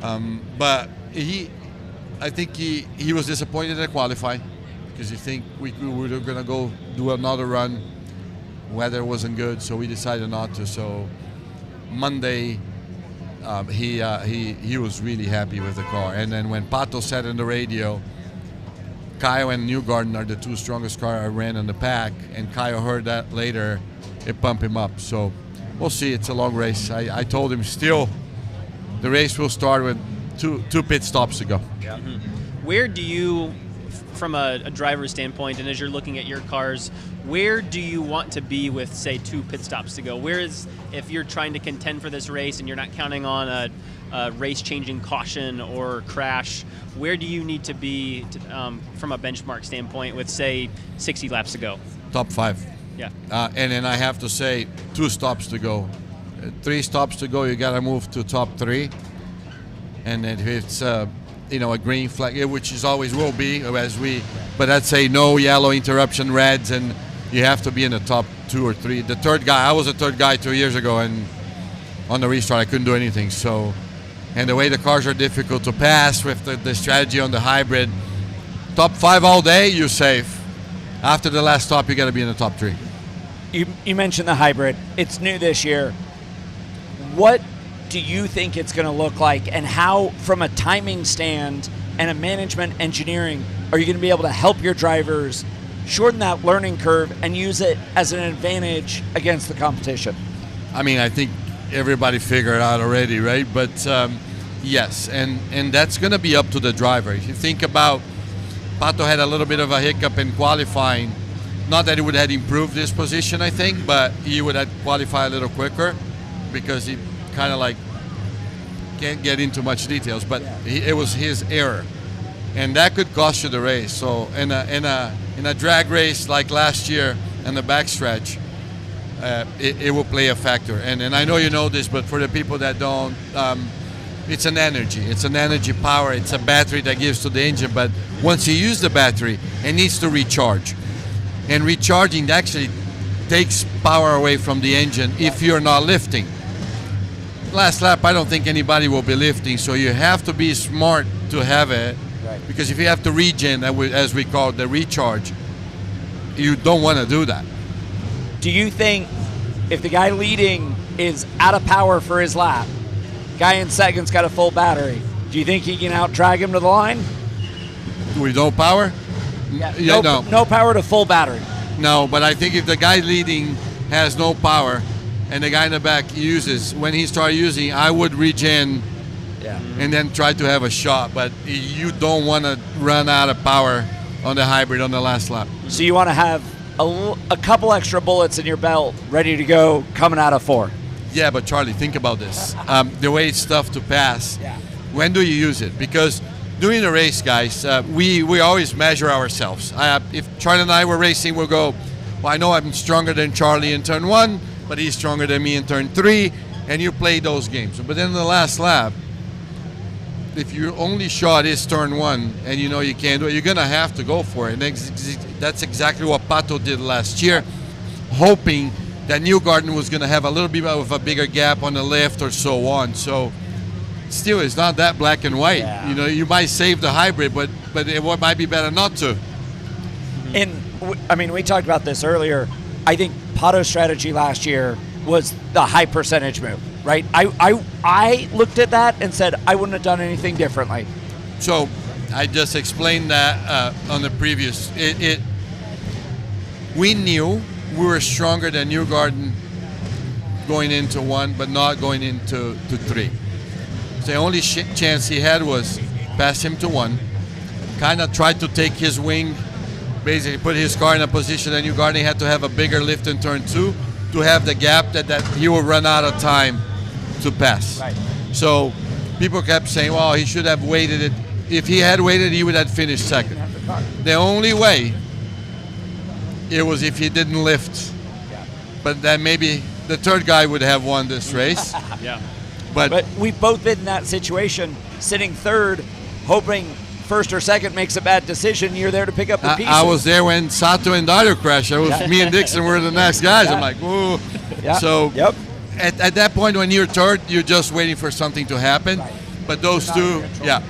But I think he was disappointed at qualifying, because you think we were going to go do another run. Weather wasn't good, so we decided not to. So Monday, he was really happy with the car. And then when Pato said on the radio, Kyle and Newgarden are the 2 strongest cars I ran in the pack, and Kyle heard that later, it pumped him up. So we'll see. It's a long race. I told him still the race will start with two pit stops to go. Yeah. Mm-hmm. Where do you, from a driver's standpoint, and as you're looking at your cars, where do you want to be with, say, 2 pit stops to go? Where is, if you're trying to contend for this race and you're not counting on a race-changing caution or crash, where do you need to be from a benchmark standpoint with, say, 60 laps to go? Top 5. Yeah. And then I have to say 2 stops to go. 3 stops to go, you got to move to top 3. And then if it's a green flag, which is always will be, but I'd say no yellow interruption reds, and you have to be in the top 2 or 3. The third guy, I was a third guy 2 years ago, and on the restart I couldn't do anything. So, and the way the cars are difficult to pass with the strategy on the hybrid, top 5 all day, you're safe. After the last stop, you got to be in the top 3. You mentioned the hybrid. It's new this year. What do you think it's going to look like, and how, from a timing stand and a management engineering, are you going to be able to help your drivers shorten that learning curve and use it as an advantage against the competition? I mean, I think everybody figured it out already, right? But yes, and that's going to be up to the driver. If you think about, Pato had a little bit of a hiccup in qualifying. Not that he would have improved his position, I think, but he would have qualified a little quicker, because he kind of like can't get into much details, but it was his error, and that could cost you the race. So in a drag race like last year in the backstretch, it will play a factor. And I know you know this, but for the people that don't, it's an energy power. It's a battery that gives to the engine, but once you use the battery, it needs to recharge, and recharging actually takes power away from the engine if you're not lifting. Last lap, I don't think anybody will be lifting, so you have to be smart to have it, right? Because if you have to regen, as we call it, the recharge, you don't want to do that. Do you think if the guy leading is out of power for his lap, guy in second's got a full battery, do you think he can out-drag him to the line? With no power? Yeah, no power to full battery. No, but I think if the guy leading has no power and the guy in the back uses, when he starts using, I would regen and then try to have a shot. But you don't want to run out of power on the hybrid on the last lap. So you want to have a couple extra bullets in your belt ready to go coming out of 4. Yeah, but Charlie, think about this. The way it's tough to pass, when do you use it? Because during the race, guys, we always measure ourselves. If Charlie and I were racing, we'll go, well, I know I'm stronger than Charlie in turn 1, but he's stronger than me in turn 3, and you play those games. But then in the last lap, if your only shot is turn 1 and you know you can't do it, you're going to have to go for it. And that's exactly what Pato did last year, hoping that Newgarden was going to have a little bit of a bigger gap on the left or so on. So still, it's not that black and white. Yeah. You know, you might save the hybrid, but it might be better not to. And I mean, we talked about this earlier. I think Pato's strategy last year was the high percentage move, right? I looked at that and said I wouldn't have done anything differently. So I just explained that on the previous. We knew we were stronger than Newgarden going into 1, but not going into 3. The only chance he had was pass him to 1, kind of tried to take his wing, basically put his car in a position that Newgarden had to have a bigger lift in turn 2 to have the gap that he will run out of time to pass. Right. So people kept saying, well, he should have waited it. If he had waited, he would have finished second. The only way it was if he didn't lift. But then maybe the third guy would have won this race. Yeah. But we've both been in that situation, sitting third, hoping first or second makes a bad decision. You're there to pick up the pieces. I was there when Sato and Dario crashed. Me and Dixon were the next guys. I'm like, ooh. Yeah. So at that point when you're third, you're just waiting for something to happen. Right. But those two, Yeah.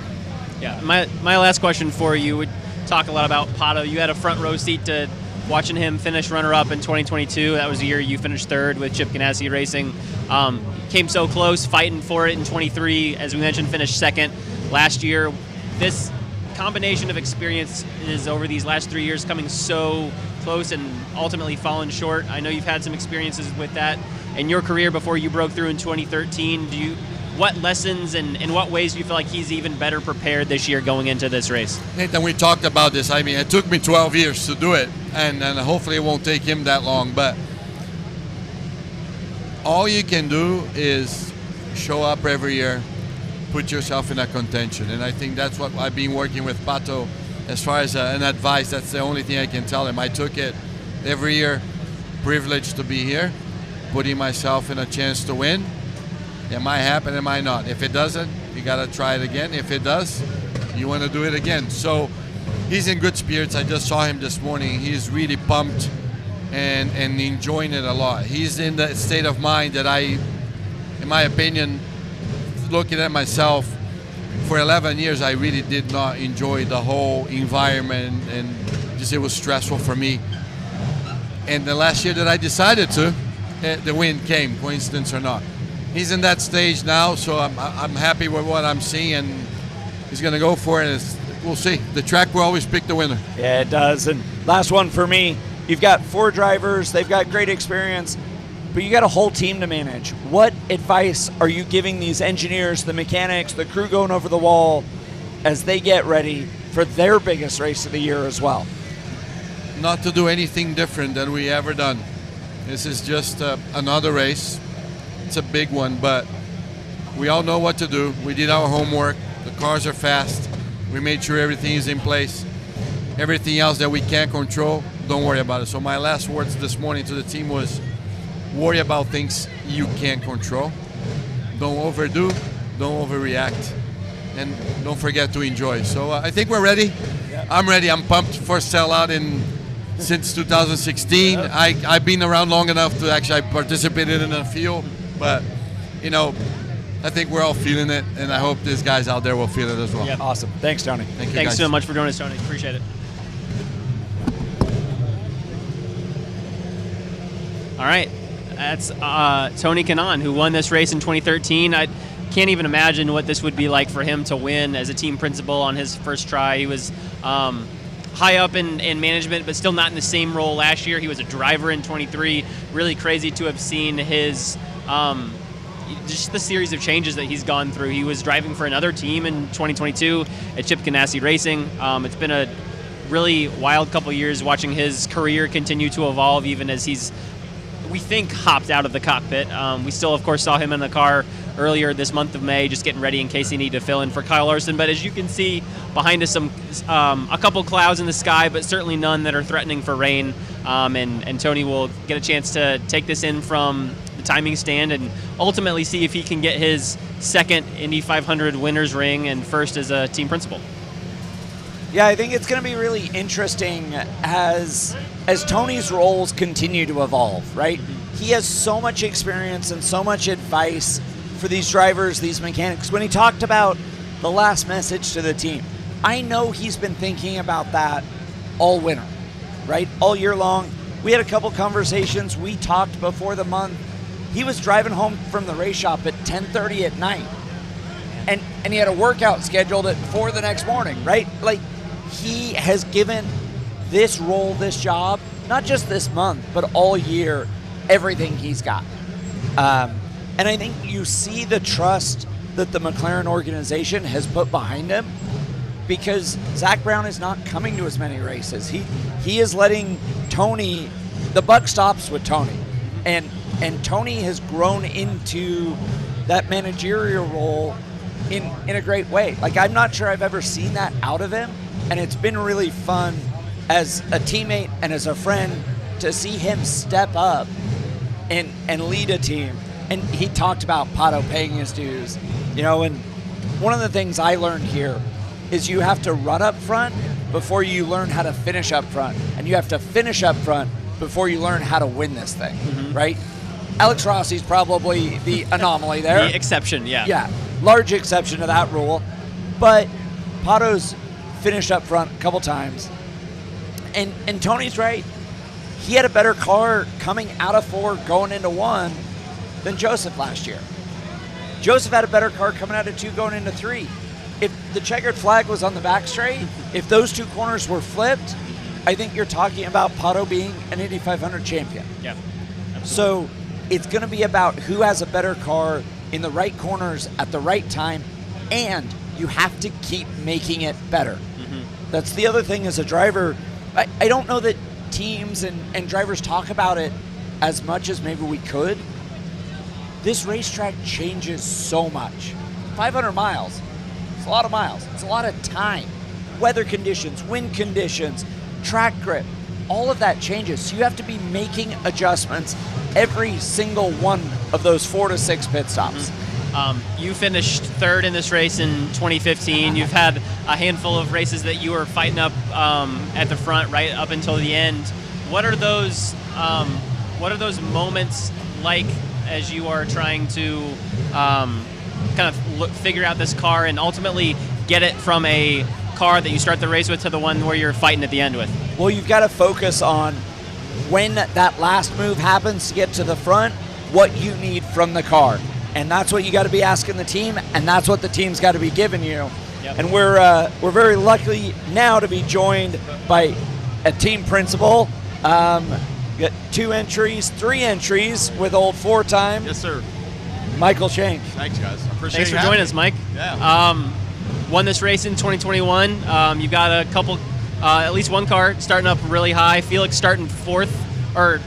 My last question for you would talk a lot about Pato. You had a front row seat to watching him finish runner-up in 2022. That was the year you finished third with Chip Ganassi Racing. Came so close, fighting for it in 23. As we mentioned, finished second last year. This combination of experiences over these last 3 years coming so close and ultimately falling short. I know you've had some experiences with that in your career before you broke through in 2013. What lessons and in what ways do you feel like he's even better prepared this year going into this race? Nathan, we talked about this. I mean, it took me 12 years to do it, and hopefully it won't take him that long. But all you can do is show up every year, put yourself in a contention. And I think that's what I've been working with Pato as far as an advice. That's the only thing I can tell him. I took it every year, privileged to be here, putting myself in a chance to win. It might happen, it might not. If it doesn't, you got to try it again. If it does, you want to do it again. So he's in good spirits. I just saw him this morning. He's really pumped and enjoying it a lot. He's in the state of mind that in my opinion, looking at myself, for 11 years, I really did not enjoy the whole environment, and just it was stressful for me. And the last year that I decided to, the win came, coincidence or not. He's in that stage now, so I'm happy with what I'm seeing, and he's going to go for it. We'll see. The track will always pick the winner. Yeah, it does. And last one for me, you've got 4 drivers. They've got great experience, but you got a whole team to manage. What advice are you giving these engineers, the mechanics, the crew going over the wall as they get ready for their biggest race of the year as well? Not to do anything different than we ever done. This is just another race. It's a big one, but we all know what to do. We did our homework. The cars are fast. We made sure everything is in place. Everything else that we can't control, don't worry about it. So my last words this morning to the team was, worry about things you can't control. Don't overdo, don't overreact, and don't forget to enjoy. So I think we're ready. I'm ready. I'm pumped for sellout since 2016. I've been around long enough to actually participate in a few. But, I think we're all feeling it, and I hope these guys out there will feel it as well. Yeah. Awesome. Thanks, Tony. Thank you, Thanks guys. so much for joining us, Tony. Appreciate it. All right. That's Tony Kanaan, who won this race in 2013. I can't even imagine what this would be like for him to win as a team principal on his first try. He was high up in management, but still not in the same role last year. He was a driver in 23. Really crazy to have seen his just the series of changes that he's gone through. He was driving for another team in 2022 at Chip Ganassi Racing. It's been a really wild couple years watching his career continue to evolve, even as he's, we think, hopped out of the cockpit. We still, of course, saw him in the car earlier this month of May, just getting ready in case he needed to fill in for Kyle Larson. But as you can see behind us, a couple clouds in the sky, but certainly none that are threatening for rain. And Tony will get a chance to take this in from the timing stand and ultimately see if he can get his second Indy 500 winner's ring and first as a team principal. Yeah, I think it's going to be really interesting as Tony's roles continue to evolve, right? He has so much experience and so much advice for these drivers, these mechanics. When he talked about the last message to the team, I know he's been thinking about that all winter, right? All year long. We had a couple conversations. We talked before the month. He was driving home from the race shop at 10:30 at night, and he had a workout scheduled at 4 the next morning, right? Like, he has given this role, this job, not just this month, but all year, everything he's got. And I think you see the trust that the McLaren organization has put behind him, because Zach Brown is not coming to as many races. He is letting Tony, the buck stops with Tony. And Tony has grown into that managerial role in a great way. Like, I'm not sure I've ever seen that out of him. And it's been really fun as a teammate and as a friend to see him step up and lead a team. And he talked about Paddock paying his dues, and one of the things I learned here is you have to run up front before you learn how to finish up front. And you have to finish up front before you learn how to win this thing, right? Alex Rossi's probably the anomaly there. The exception, yeah. Yeah, large exception to that rule. But Pado's finished up front a couple times. And Tony's right. He had a better car coming out of 4, going into 1 than Joseph last year. Joseph had a better car coming out of 2, going into 3. If the checkered flag was on the back straight, if those 2 corners were flipped, I think you're talking about Pato being an Indy 500 champion. Yeah, absolutely. So it's going to be about who has a better car in the right corners at the right time, and you have to keep making it better. That's the other thing as a driver. I don't know that teams and drivers talk about it as much as maybe we could. This racetrack changes so much. 500 miles. It's a lot of miles. It's a lot of time. Weather conditions, wind conditions, track grip, all of that changes. So you have to be making adjustments every single one of those 4 to 6 pit stops. You finished 3rd in this race in 2015. You've had a handful of races that you were fighting up at the front right up until the end. What are those moments like as you are trying to kind of figure out this car and ultimately get it from a car that you start the race with to the one where you're fighting at the end with? Well, you've got to focus on when that last move happens to get to the front, what you need from the car. And that's what you got to be asking the team, and that's what the team's got to be giving you. Yep. And we're very lucky now to be joined by a team principal. Got 2 entries, 3 entries with old 4-time. Yes, sir. Michael Shank. Thanks, guys. Thanks for joining us, Mike. Yeah. Won this race in 2021. You got a couple, at least one car starting up really high. Felix starting 4th or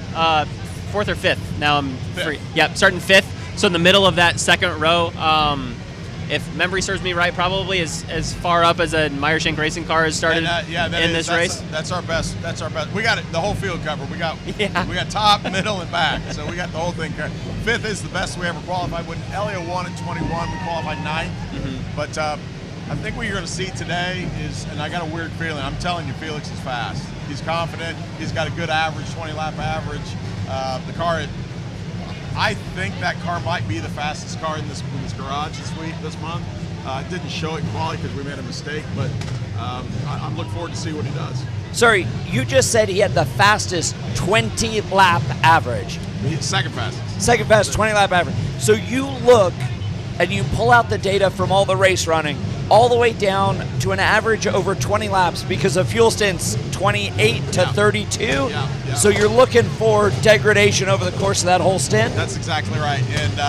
5th. Now I'm free. Yep, starting 5th. So in the middle of that second row, if memory serves me right, probably as far up as a Meyer Shank racing car has started in this race. That's our best. That's our best. We got the whole field covered. We got top, middle, and back. So we got the whole thing covered. 5th is the best we ever qualified. When Helio won in 21, we qualified 9th. But I think what you're going to see today is, and I got a weird feeling. I'm telling you, Felix is fast. He's confident. He's got a good average, 20-lap average. The car. I think that car might be the fastest car in this garage this month. Didn't show it in quality because we made a mistake, but I'm looking forward to see what he does. Sorry, you just said he had the fastest 20-lap average. He's second fastest. Second fastest 20-lap average. So you look and you pull out the data from all the race running all the way down to an average over 20 laps because of fuel stints 28 to 32. Yeah. So you're looking for degradation over the course of that whole stint? That's exactly right. And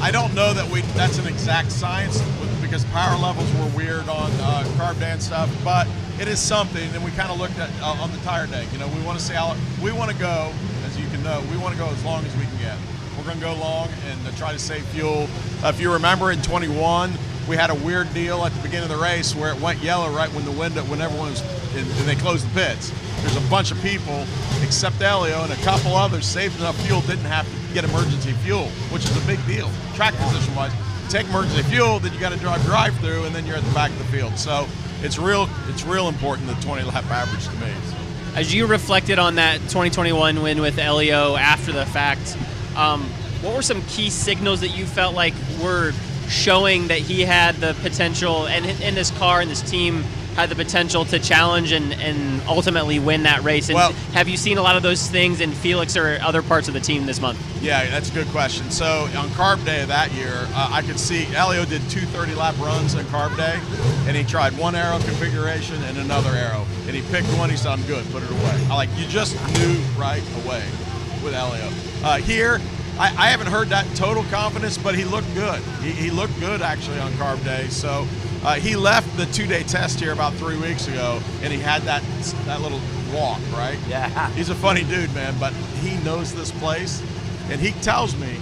I don't know that that's an exact science because power levels were weird on carb day and stuff, but it is something. And we kind of looked at on the tire day. You know, we want to see how we want to go, as you can know, we want to go as long as we can get. We're going to go long and try to save fuel. If you remember in 21, we had a weird deal at the beginning of the race where it went yellow right when when everyone was, and they closed the pits. There's a bunch of people, except Helio and a couple others, saved enough fuel, didn't have to get emergency fuel, which is a big deal. Track position-wise, take emergency fuel, then you got to drive-through, and then you're at the back of the field. So it's real important, the 20-lap average to me. As you reflected on that 2021 win with Helio after the fact, what were some key signals that you felt like were showing that he had the potential, and in this car and this team had the potential to challenge and ultimately win that race? And well, have you seen a lot of those things in Felix or other parts of the team this month? Yeah, that's a good question. So on carb day of that year, I could see Helio did 2 30-lap runs on carb day, and he tried one aero configuration and another aero, and he picked one. He said, "I'm good, put it away." You just knew right away with Helio. Here, I haven't heard that total confidence, but he looked good. He looked good actually on carb day. So he left the 2-day test here about 3 weeks ago, and he had that little walk, right? Yeah. He's a funny dude, man, but he knows this place, and he tells me,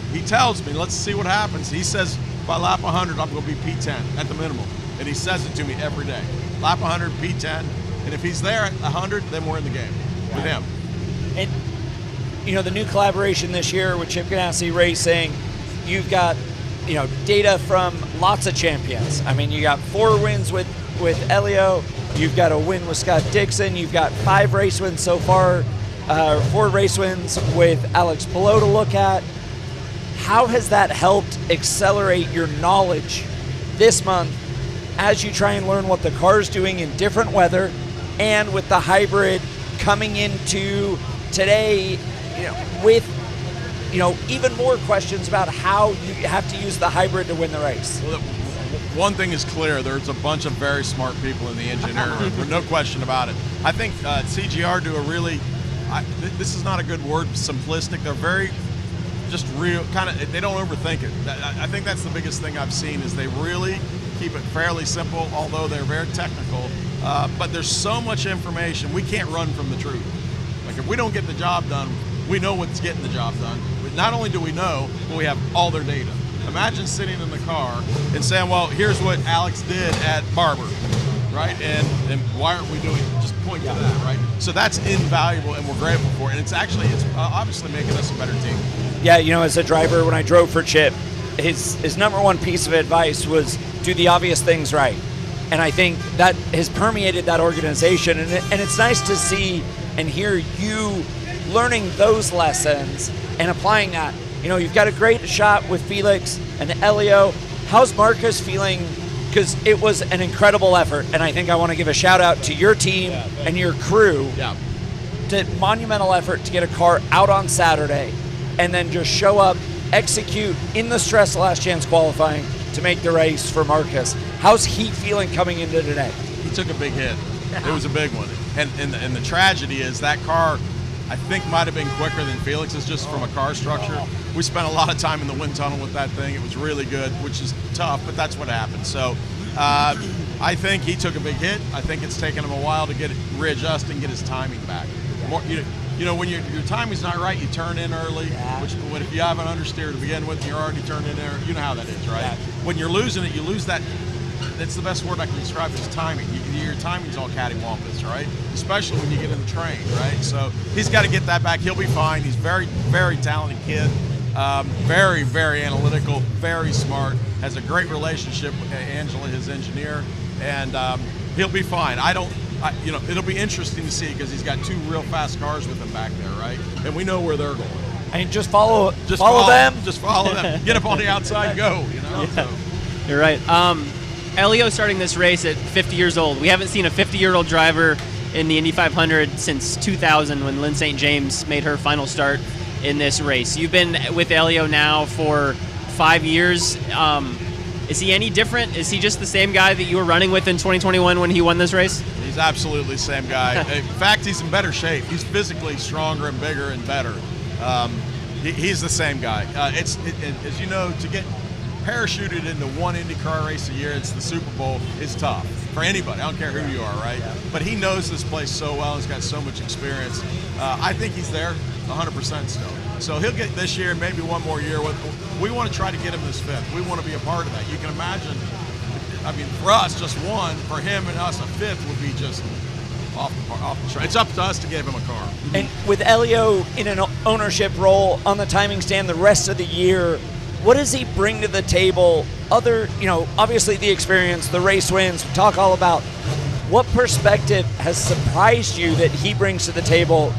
let's see what happens. He says, by lap 100, I'm going to be P10 at the minimum, and he says it to me every day. Lap 100, P10, and if he's there at 100, then we're in the game with him. And you know, the new collaboration this year with Chip Ganassi Racing, you've got, you know, data from lots of champions. I mean, you got 4 wins with Helio, you've got a win with Scott Dixon, you've got 5 race wins so far, 4 race wins with Alex Palou to look at. How has that helped accelerate your knowledge this month as you try and learn what the car's doing in different weather, and with the hybrid coming into today, you know, with, you know, even more questions about how you have to use the hybrid to win the race? Well, one thing is clear, there's a bunch of very smart people in the engineering room, no question about it. I think CGR do a really, this is not a good word, simplistic. They're very just real, kind of, they don't overthink it. I think that's the biggest thing I've seen is they really keep it fairly simple, although they're very technical. But there's so much information, we can't run from the truth. Like if we don't get the job done, we know what's getting the job done. But not only do we know, but we have all their data. Imagine sitting in the car and saying, well, here's what Alex did at Barber, right? And why aren't we doing it? Just point to that, right? So that's invaluable, and we're grateful for it. And it's obviously making us a better team. Yeah, you know, as a driver, when I drove for Chip, his number one piece of advice was do the obvious things right. And I think that has permeated that organization. And it's nice to see and hear you learning those lessons and applying that. You know, you've got a great shot with Felix and Helio. How's Marcus feeling? Because it was an incredible effort, and I think I want to give a shout out to your team and your crew. Yeah. The monumental effort to get a car out on Saturday and then just show up, execute in the stress last chance qualifying to make the race for Marcus. How's he feeling coming into today? He took a big hit. It was a big one. And the tragedy is that car, I think, might have been quicker than Felix's just from a car structure. We spent a lot of time in the wind tunnel with that thing. It was really good, which is tough, but that's what happened. So I think he took a big hit. I think it's taken him a while to readjust and get his timing back. More, you know, when your timing's not right, you turn in early, which if you have an understeer to begin with, you're already turned in there. You know how that is, right? Yeah. When you're losing it, you lose that. That's the best word I can describe it, is timing. Your timing's all cattywampus, right? Especially when you get in the train, right? So he's got to get that back. He'll be fine. He's very, very talented kid. Very, very analytical, very smart. Has a great relationship with Angela, his engineer, and he'll be fine. You know, it'll be interesting to see because he's got 2 real fast cars with him back there, right? And we know where they're going. And just follow them. Just follow them. Get up on the outside and go. You know. Yeah. You're right. Helio starting this race at 50 years old. We haven't seen a 50-year-old driver in the Indy 500 since 2000 when Lynn St. James made her final start in this race. You've been with Helio now for 5 years. Is he any different? Is he just the same guy that you were running with in 2021 when he won this race? He's absolutely the same guy. In fact, he's in better shape. He's physically stronger and bigger and better. He's the same guy. As you know, to get parachuted into one IndyCar race a year, it's the Super Bowl, is tough for anybody. I don't care who you are, right? But he knows this place so well. He's got so much experience. I think he's there 100% still. So he'll get this year, maybe one more year. We want to try to get him this fifth. We want to be a part of that. You can imagine, I mean, for us, just one. For him and us, a fifth would be just off the track. It's up to us to give him a car. And with Helio in an ownership role on the timing stand the rest of the year, what does he bring to the table? Obviously the experience, the race wins, we talk all about. What perspective has surprised you that he brings to the table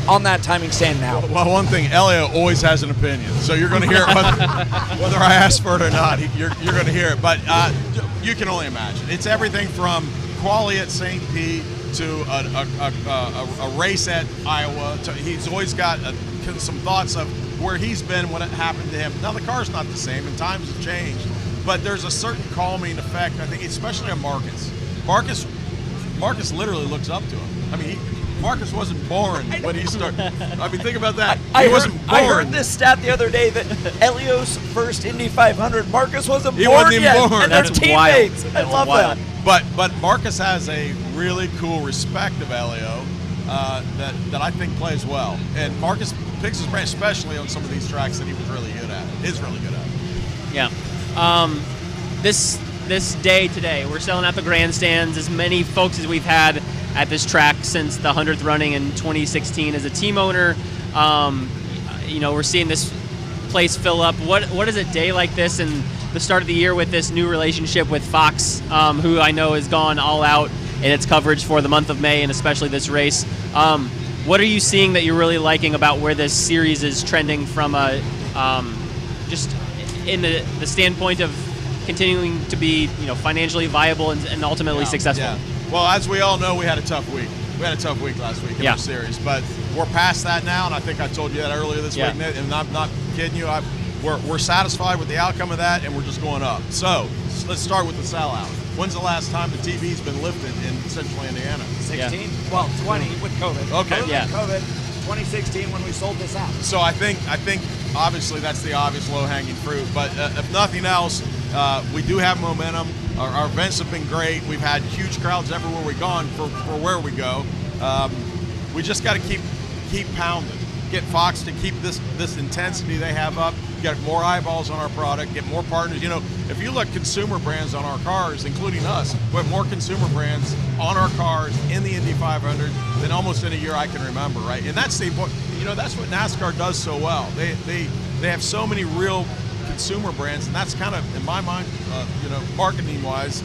on that timing stand now? Well, one thing, Helio always has an opinion, so you're going to hear it whether I ask for it or not. You're going to hear it, but you can only imagine. It's everything from quali at St. Pete to a race at Iowa. He's always got some thoughts of where he's been when it happened to him. Now, the car's not the same, and times have changed, but there's a certain calming effect, I think, especially on Marcus. Marcus literally looks up to him. I mean, Marcus wasn't born when he started. I mean, think about that. He wasn't born. I heard this stat the other day that Helio's first Indy 500 Marcus wasn't He born wasn't even yet. born. And they're That's teammates. wild. I That's love wild. that. But Marcus has a really cool respect of Helio that I think plays well. And Marcus picks his brain, especially on some of these tracks that he was really good at. Is really good at. Yeah. This day today, we're selling out the grandstands. As many folks as we've had at this track since the 100th running in 2016 as a team owner. We're seeing this place fill up. What is a day like this and the start of the year with this new relationship with Fox, who I know has gone all out in its coverage for the month of May and especially this race? What are you seeing that you're really liking about where this series is trending from just in the standpoint of continuing to be financially viable and ultimately successful? Yeah. Well, as we all know, we had a tough week. We had a tough week last week in our series, but we're past that now, and I think I told you that earlier this week, and I'm not kidding you. We're satisfied with the outcome of that, and we're just going up. So let's start with the sellout. When's the last time the TV's been lifted in central Indiana? 16? Well, 20 with COVID. Okay. COVID, 2016 when we sold this out. So I think obviously that's the obvious low-hanging fruit, but if nothing else, we do have momentum. Our events have been great. We've had huge crowds everywhere we've gone for where we go. We just got to keep pounding. Get Fox to keep this intensity they have up. Get more eyeballs on our product. Get more partners. If you look consumer brands on our cars, including us, we have more consumer brands on our cars in the Indy 500 than almost in a year I can remember. Right, and that's the important. That's what NASCAR does so well. They have so many real consumer brands, and that's kind of, in my mind, marketing-wise,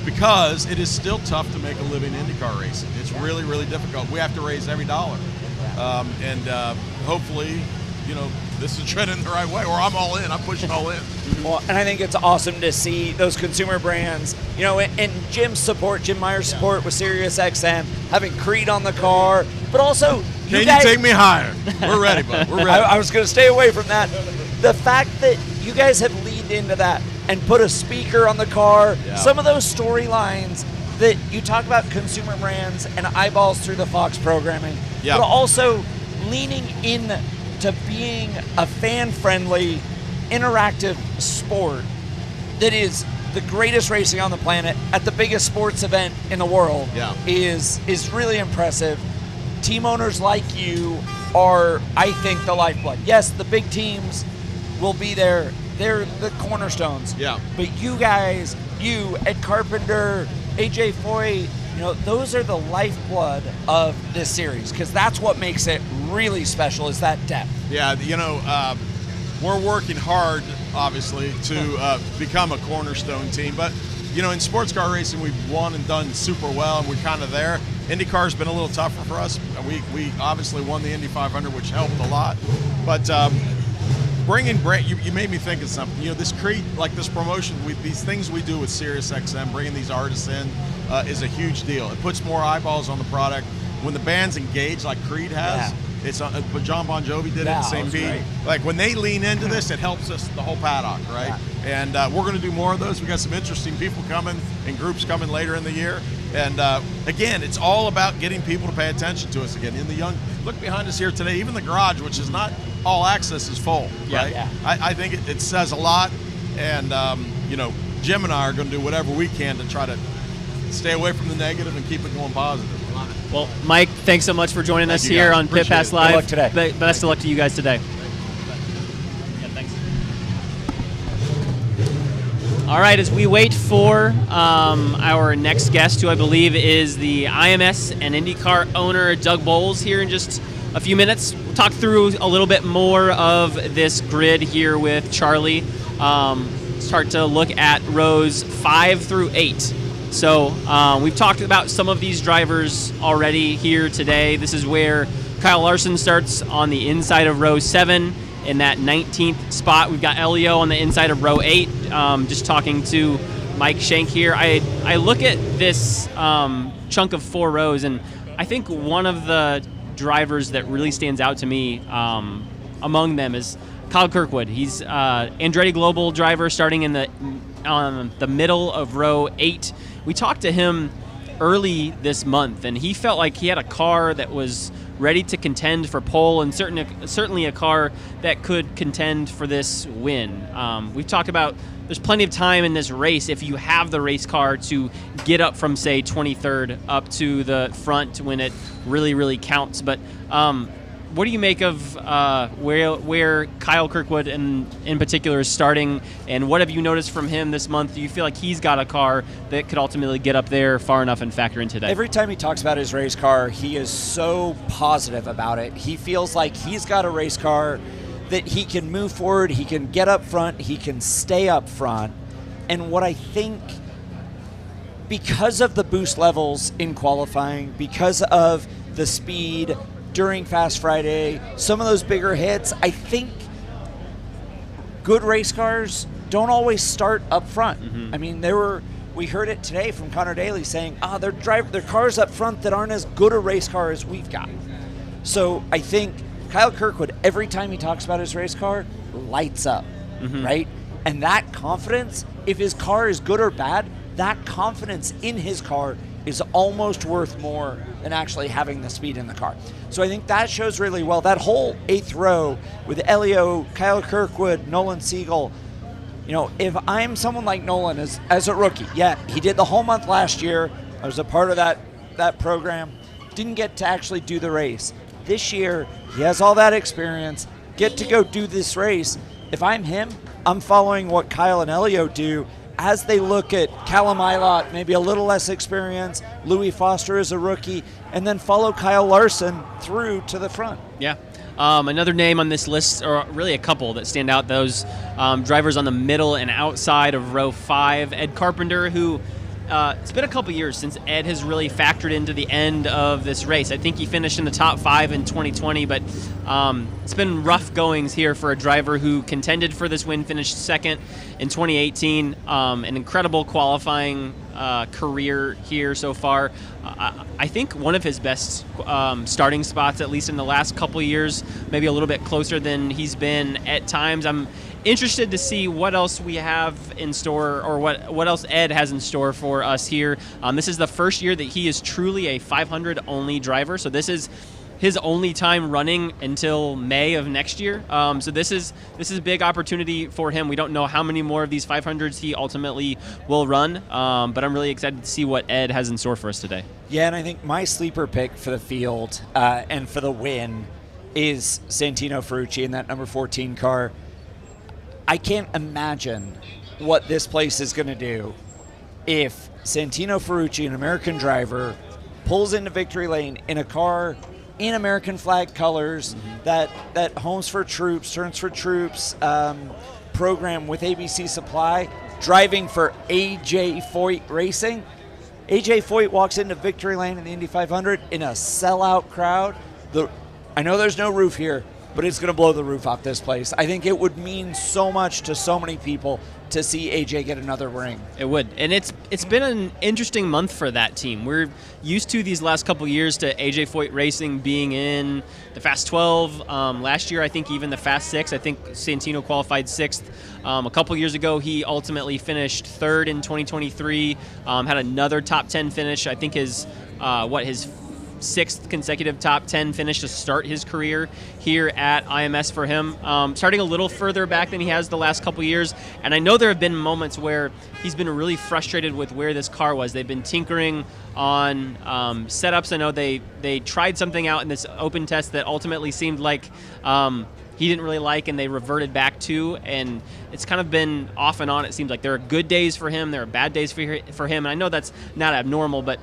because it is still tough to make a living in IndyCar racing. It's really, really difficult. We have to raise every dollar, and hopefully, this is trending the right way. Or I'm all in. I'm pushing all in. Well, and I think it's awesome to see those consumer brands, and Jim's support, Jim Meyer's support with SiriusXM, having Creed on the car, but also Can you take me higher? We're ready, bud. We're ready. I was going to stay away from that. The fact that you guys have leaned into that and put a speaker on the car, some of those storylines that you talk about consumer brands and eyeballs through the Fox programming, but also leaning in to being a fan-friendly, interactive sport that is the greatest racing on the planet at the biggest sports event in the world is really impressive. Team owners like you are, I think, the lifeblood. Yes, the big teams will be there. They're the cornerstones. Yeah. But you guys, Ed Carpenter, AJ Foy, those are the lifeblood of this series, because that's what makes it really special, is that depth. Yeah, we're working hard, obviously, to become a cornerstone team. But, in sports car racing, we've won and done super well, and we're kind of there. IndyCar's been a little tougher for us. We obviously won the Indy 500, which helped a lot. But bringing brand, you made me think of something. You know, this Creed, like this promotion, these things we do with SiriusXM, bringing these artists in, is a huge deal. It puts more eyeballs on the product. When the band's engaged, like Creed has, it's but John Bon Jovi did it in St. Pete. Like when they lean into this, it helps us, the whole paddock, right? Yeah. And we're going to do more of those. We got some interesting people coming and groups coming later in the year. And again, it's all about getting people to pay attention to us again. In the young, look behind us here today. Even the garage, which is not all access, is full. Right? Yeah. I think it says a lot. And you know, Jim and I are going to do whatever we can to try to stay away from the negative and keep it going positive. Well, Mike, thanks so much for joining us here on Pit Pass Live. Good luck today. Best of luck to you guys today. Yeah, thanks. All right, as we wait for our next guest, who I believe is the IMS and IndyCar owner, Doug Boles, here in just a few minutes. We'll talk through a little bit more of this grid here with Charlie. Start to look at rows 5 through 8. So we've talked about some of these drivers already here today. This is where Kyle Larson starts on the inside of row 7 in that 19th spot. We've got Helio on the inside of row 8. Just talking to Mike Shank here. I look at this chunk of 4 rows, and I think one of the drivers that really stands out to me among them is Kyle Kirkwood. He's Andretti Global driver starting in the middle of row 8. We talked to him early this month, and he felt like he had a car that was ready to contend for pole, and certainly a car that could contend for this win. We've talked about there's plenty of time in this race if you have the race car to get up from, say, 23rd up to the front when it really, really counts. But what do you make of where Kyle Kirkwood in particular is starting, and what have you noticed from him this month? Do you feel like he's got a car that could ultimately get up there far enough and factor in today? Every time he talks about his race car, he is so positive about it. He feels like he's got a race car that he can move forward, he can get up front, he can stay up front. And what I think, because of the boost levels in qualifying, because of the speed during Fast Friday, some of those bigger hits, I think good race cars don't always start up front. Mm-hmm. I mean, we heard it today from Conor Daly saying, their cars up front that aren't as good a race car as we've got. So I think Kyle Kirkwood, every time he talks about his race car, lights up, right? And that confidence, if his car is good or bad, that confidence in his car is almost worth more than actually having the speed in the car. So I think that shows really well. That whole 8th row with Helio, Kyle Kirkwood, Nolan Siegel. You know, if I'm someone like Nolan as a rookie, he did the whole month last year. I was a part of that program. Didn't get to actually do the race. This year, he has all that experience, get to go do this race. If I'm him, I'm following what Kyle and Helio do as they look at Callum Ilott, maybe a little less experience, Louis Foster as a rookie, and then follow Kyle Larson through to the front. Yeah. Another name on this list, or really a couple that stand out, those drivers on the middle and outside of row 5. Ed Carpenter, who it's been a couple years since Ed has really factored into the end of this race. I think he finished in the top 5 in 2020, but it's been rough goings here for a driver who contended for this win, finished second in 2018. An incredible qualifying career here so far. I think one of his best starting spots, at least in the last couple years, maybe a little bit closer than he's been at times. I'm interested to see what else we have in store, or what else Ed has in store for us here. This is the first year that he is truly a 500 only driver, so this is his only time running until May of next year. So this is a big opportunity for him. We don't know how many more of these 500s he ultimately will run, but I'm really excited to see what Ed has in store for us today. Yeah, and I think my sleeper pick for the field and for the win is Santino Ferrucci in that number 14 car. I can't imagine what this place is going to do if Santino Ferrucci, an American driver, pulls into victory lane in a car in American flag colors, that Homes for Troops, Turns for Troops program with ABC Supply, driving for A.J. Foyt Racing. A.J. Foyt walks into victory lane in the Indy 500 in a sellout crowd. I know there's no roof here, but it's going to blow the roof off this place. I think it would mean so much to so many people to see AJ get another ring. It would, and it's been an interesting month for that team. We're used to these last couple years to AJ Foyt Racing being in the Fast 12. Last year, I think even the Fast 6. I think Santino qualified 6th. A couple years ago, he ultimately finished 3rd in 2023. Had another top 10 finish. I think his 6th consecutive top 10 finish to start his career here at IMS for him. Starting a little further back than he has the last couple years. And I know there have been moments where he's been really frustrated with where this car was. They've been tinkering on setups. I know they tried something out in this open test that ultimately seemed like he didn't really like, and they reverted back to, and it's kind of been off and on. It seems like there are good days for him, there are bad days for him, and I know that's not abnormal, but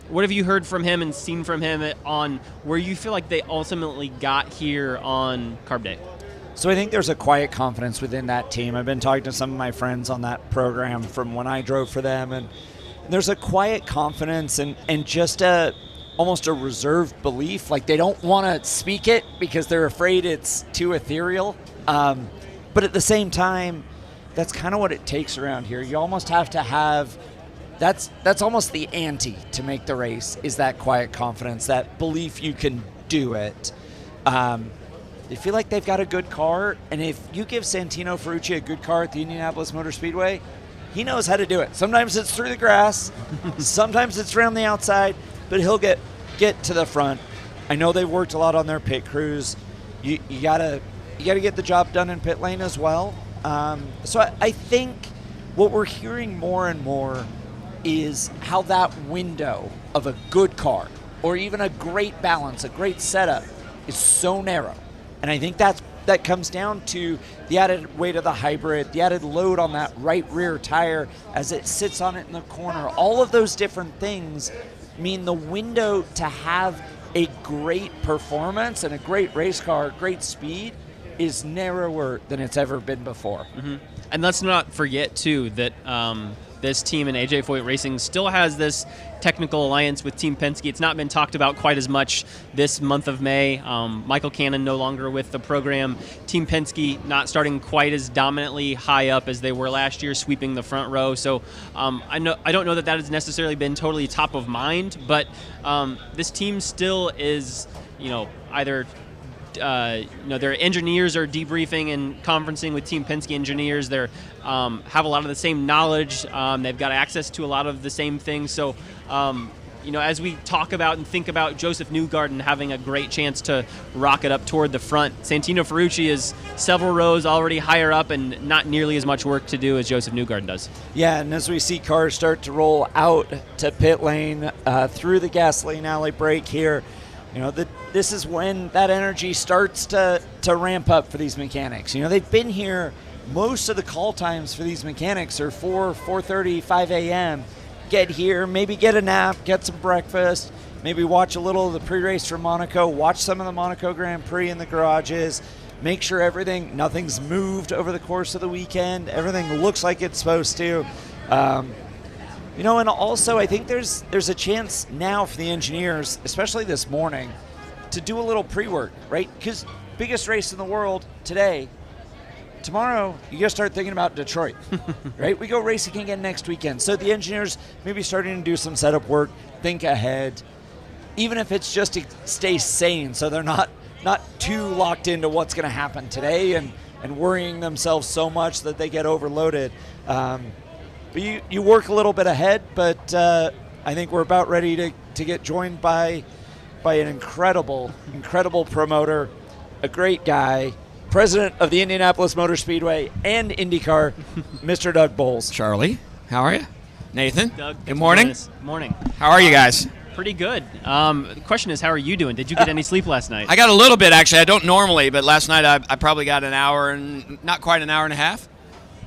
what have you heard from him and seen from him on where you feel like they ultimately got here on Carb Day? So I think there's a quiet confidence within that team. I've been talking to some of my friends on that program from when I drove for them, and there's a quiet confidence and just almost a reserved belief. Like, they don't want to speak it because they're afraid it's too ethereal. But at the same time, that's kind of what it takes around here. You almost have to have that's almost the ante to make the race, is that quiet confidence, that belief you can do it. They feel like they've got a good car, and if you give Santino Ferrucci a good car at the Indianapolis Motor Speedway, he knows how to do it. Sometimes it's through the grass, sometimes it's around the outside, but he'll get to the front. I know they've worked a lot on their pit crews. You gotta get the job done in pit lane as well. So I think what we're hearing more and more is how that window of a good car, or even a great balance, a great setup, is so narrow. And I think that comes down to the added weight of the hybrid, the added load on that right rear tire as it sits on it in the corner. All of those different things mean the window to have a great performance and a great race car, great speed, is narrower than it's ever been before. Mm-hmm. And let's not forget, too, that this team in AJ Foyt Racing still has this technical alliance with Team Penske. It's not been talked about quite as much this month of May. Michael Kanan no longer with the program. Team Penske not starting quite as dominantly high up as they were last year, sweeping the front row. So I don't know that has necessarily been totally top of mind, but this team still is, either their engineers are debriefing and conferencing with Team Penske engineers. They have a lot of the same knowledge. They've got access to a lot of the same things. So, as we talk about and think about Joseph Newgarden having a great chance to rocket up toward the front, Santino Ferrucci is several rows already higher up and not nearly as much work to do as Joseph Newgarden does. Yeah, and as we see cars start to roll out to pit lane through the gasoline alley break here, this is when that energy starts to ramp up for these mechanics. They've been here. Most of the call times for these mechanics are 4:30, 5 a.m. Get here, maybe get a nap, get some breakfast, maybe watch a little of the pre-race from Monaco, watch some of the Monaco Grand Prix in the garages, make sure nothing's moved over the course of the weekend, everything looks like it's supposed to. And also I think there's a chance now for the engineers, especially this morning, to do a little pre-work, right? Because biggest race in the world today. Tomorrow, you got to start thinking about Detroit, right? We go racing again next weekend. So the engineers maybe starting to do some setup work, think ahead, even if it's just to stay sane so they're not too locked into what's going to happen today and worrying themselves so much that they get overloaded. But you work a little bit ahead, but I think we're about ready to get joined by an incredible promoter, a great guy, president of the Indianapolis Motor Speedway and IndyCar, Mr. Doug Boles. Charlie, how are you? Nathan, Doug, good morning. Morning. How are you guys? Pretty good. The question is, how are you doing? Did you get any sleep last night? I got a little bit, actually. I don't normally, but last night I probably got an hour and not quite an hour and a half.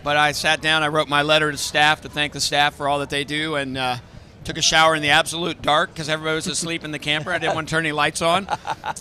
But I sat down, I wrote my letter to staff to thank the staff for all that they do, and took a shower in the absolute dark because everybody was asleep in the camper. I didn't want to turn any lights on.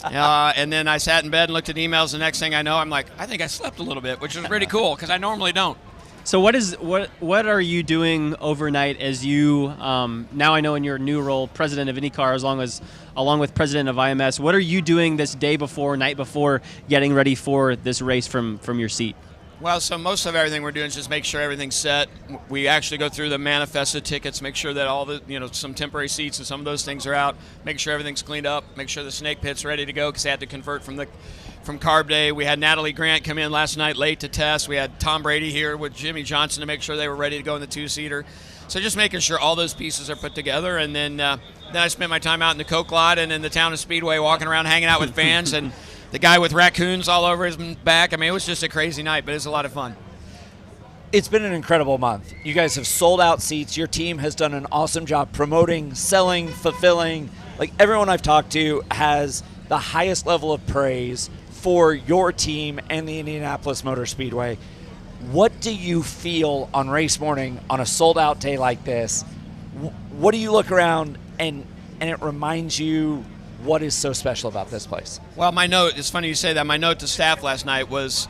And then I sat in bed and looked at emails. The next thing I know, I'm like, I think I slept a little bit, which was pretty cool because I normally don't. So what are you doing overnight as you now I know in your new role, president of IndyCar, along with president of IMS? What are you doing this day before, night before, getting ready for this race from your seat? Well, so most of everything we're doing is just make sure everything's set. We actually go through the manifested tickets, make sure that all the some temporary seats and some of those things are out. Make sure everything's cleaned up. Make sure the snake pit's ready to go because they had to convert from Carb Day. We had Natalie Grant come in last night late to test. We had Tom Brady here with Jimmy Johnson to make sure they were ready to go in the 2-seater. So just making sure all those pieces are put together. And then I spent my time out in the Coke lot and in the town of Speedway walking around hanging out with fans and the guy with raccoons all over his back. I mean, it was just a crazy night, but it was a lot of fun. It's been an incredible month. You guys have sold out seats. Your team has done an awesome job promoting, selling, fulfilling. Like, everyone I've talked to has the highest level of praise for your team and the Indianapolis Motor Speedway. What do you feel on race morning on a sold-out day like this? What do you look around and it reminds you what is so special about this place? Well, my note, it's funny you say that, my note to staff last night was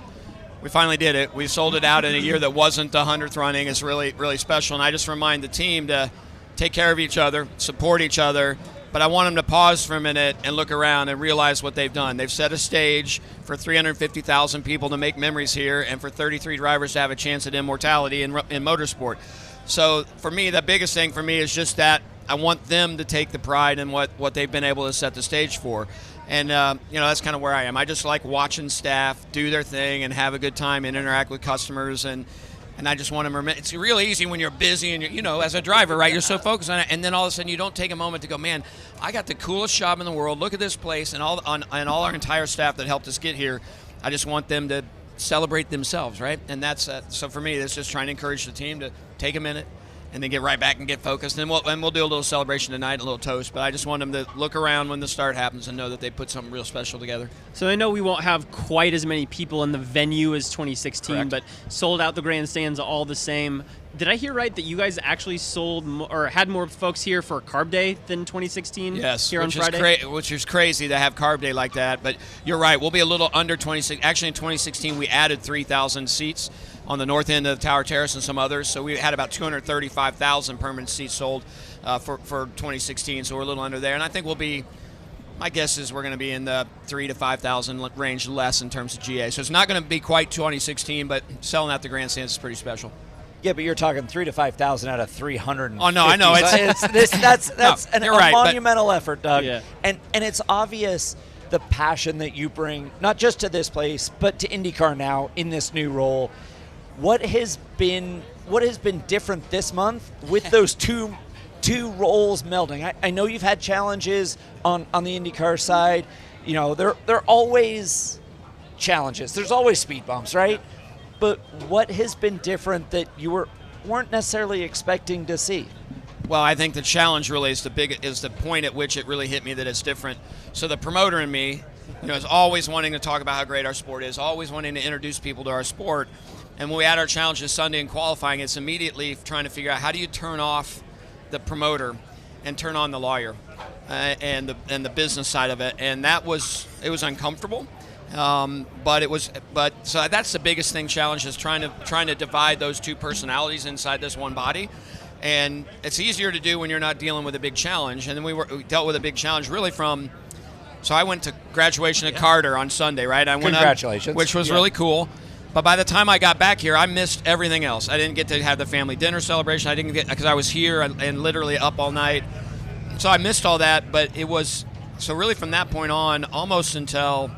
we finally did it. We sold it out in a year that wasn't the 100th running. It's really, really special. And I just remind the team to take care of each other, support each other, but I want them to pause for a minute and look around and realize what they've done. They've set a stage for 350,000 people to make memories here and for 33 drivers to have a chance at immortality in motorsport. So for me, the biggest thing for me is just that I want them to take the pride in what they've been able to set the stage for. And, that's kind of where I am. I just like watching staff do their thing and have a good time and interact with customers. And I just want them to remember. It's really easy when you're busy and, as a driver, right, you're so focused on it. And then all of a sudden you don't take a moment to go, man, I got the coolest job in the world. Look at this place and all our entire staff that helped us get here. I just want them to celebrate themselves, right? And that's so for me, it's just trying to encourage the team to take a minute and then get right back and get focused. And we'll do a little celebration tonight, a little toast. But I just want them to look around when the start happens and know that they put something real special together. So I know we won't have quite as many people in the venue as 2016, Correct. But sold out the grandstands all the same. Did I hear right that you guys actually or had more folks here for Carb Day than 2016? Yes, here on Friday? Which is crazy to have Carb Day like that. But you're right, we'll be a little under 26. Actually, in 2016, we added 3,000 seats on the north end of Tower Terrace and some others. So we had about 235,000 permanent seats sold for 2016. So we're a little under there. And I think we'll be, my guess is we're going to be in the 3,000 to 5,000 range less in terms of GA. So it's not going to be quite 2016, but selling out the grandstands is pretty special. Yeah, but you're talking 3,000 to 5,000 out of 300. Oh no, I know that's a right, monumental effort, Doug. Yeah. And it's obvious the passion that you bring not just to this place but to IndyCar now in this new role. What has been different this month with those two roles melding? I know you've had challenges on the IndyCar side. There are always challenges. There's always speed bumps, right? But what has been different that you weren't necessarily expecting to see? Well, I think the challenge really is the point at which it really hit me that it's different. So the promoter in me, is always wanting to talk about how great our sport is, always wanting to introduce people to our sport. And when we had our challenge this Sunday in qualifying, it's immediately trying to figure out how do you turn off the promoter and turn on the lawyer and the business side of it. And it was uncomfortable. But so that's the biggest challenge is trying to divide those two personalities inside this one body. And it's easier to do when you're not dealing with a big challenge. And then we dealt with a big challenge really so I went to graduation at Carter on Sunday, right? Congratulations. Which was really cool. But by the time I got back here, I missed everything else. I didn't get to have the family dinner celebration. I didn't get, because I was here and literally up all night. So I missed all that, but it was, so really from that point on, almost until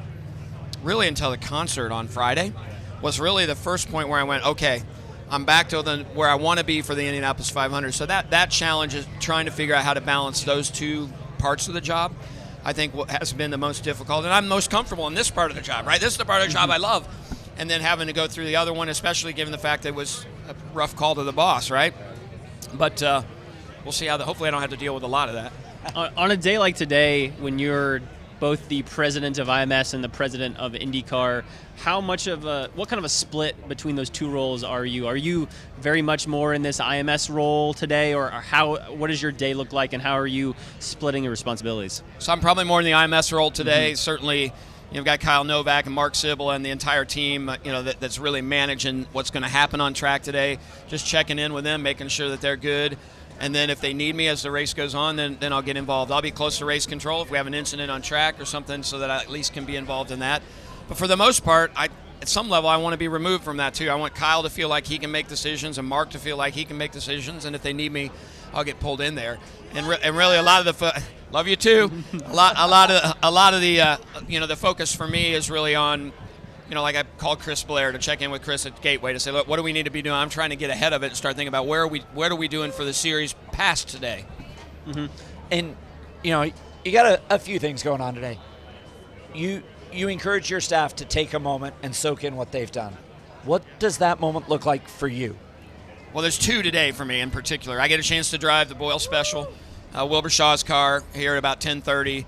the concert on Friday, was really the first point where I went, okay, I'm back to where I want to be for the Indianapolis 500. So that challenge is trying to figure out how to balance those two parts of the job. I think what has been the most difficult, and I'm most comfortable in this part of the job, right? This is the part of the job I love. And then having to go through the other one, especially given the fact that it was a rough call to the boss, right? But we'll see hopefully I don't have to deal with a lot of that. On a day like today, when you're both the president of IMS and the president of IndyCar, what kind of a split between those two roles are you? Are you very much more in this IMS role today, or what does your day look like, and how are you splitting your responsibilities? So I'm probably more in the IMS role today. Mm-hmm. Certainly, You've got Kyle Novak and Mark Sybil and the entire team, that's really managing what's going to happen on track today. Just checking in with them, making sure that they're good. And then if they need me as the race goes on, then I'll get involved. I'll be close to race control if we have an incident on track or something, so that I at least can be involved in that. But for the most part, at some level, I want to be removed from that too. I want Kyle to feel like he can make decisions and Mark to feel like he can make decisions. And if they need me, I'll get pulled in there. And really, a lot of the love you too. a lot of the the focus for me is really on, like I called Chris Blair to check in with Chris at Gateway to say, look, what do we need to be doing? I'm trying to get ahead of it and start thinking about what are we doing for the series past today. Mm-hmm. And you got a few things going on today. You encourage your staff to take a moment and soak in what they've done. What does that moment look like for you? Well, there's two today for me in particular. I get a chance to drive the Boyle Special, Wilbur Shaw's car here at about 10:30.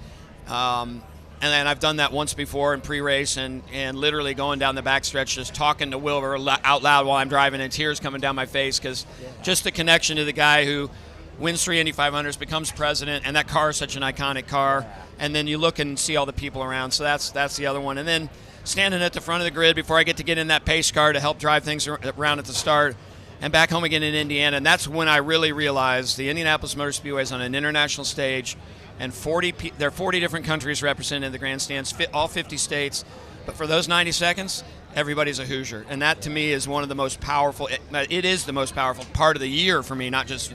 And then I've done that once before in pre-race and literally going down the backstretch, just talking to Wilbur out loud while I'm driving, and tears coming down my face because just the connection to the guy who wins 3 Indy 500s, becomes president, and that car is such an iconic car. And then you look and see all the people around. So that's the other one. And then standing at the front of the grid before I get in that pace car to help drive things around at the start, and back home again in Indiana. And that's when I really realized the Indianapolis Motor Speedway is on an international stage, and there are 40 different countries represented in the grandstands, all 50 states. But for those 90 seconds, everybody's a Hoosier. And that, to me, is one of the most powerful, it is the most powerful part of the year for me, not just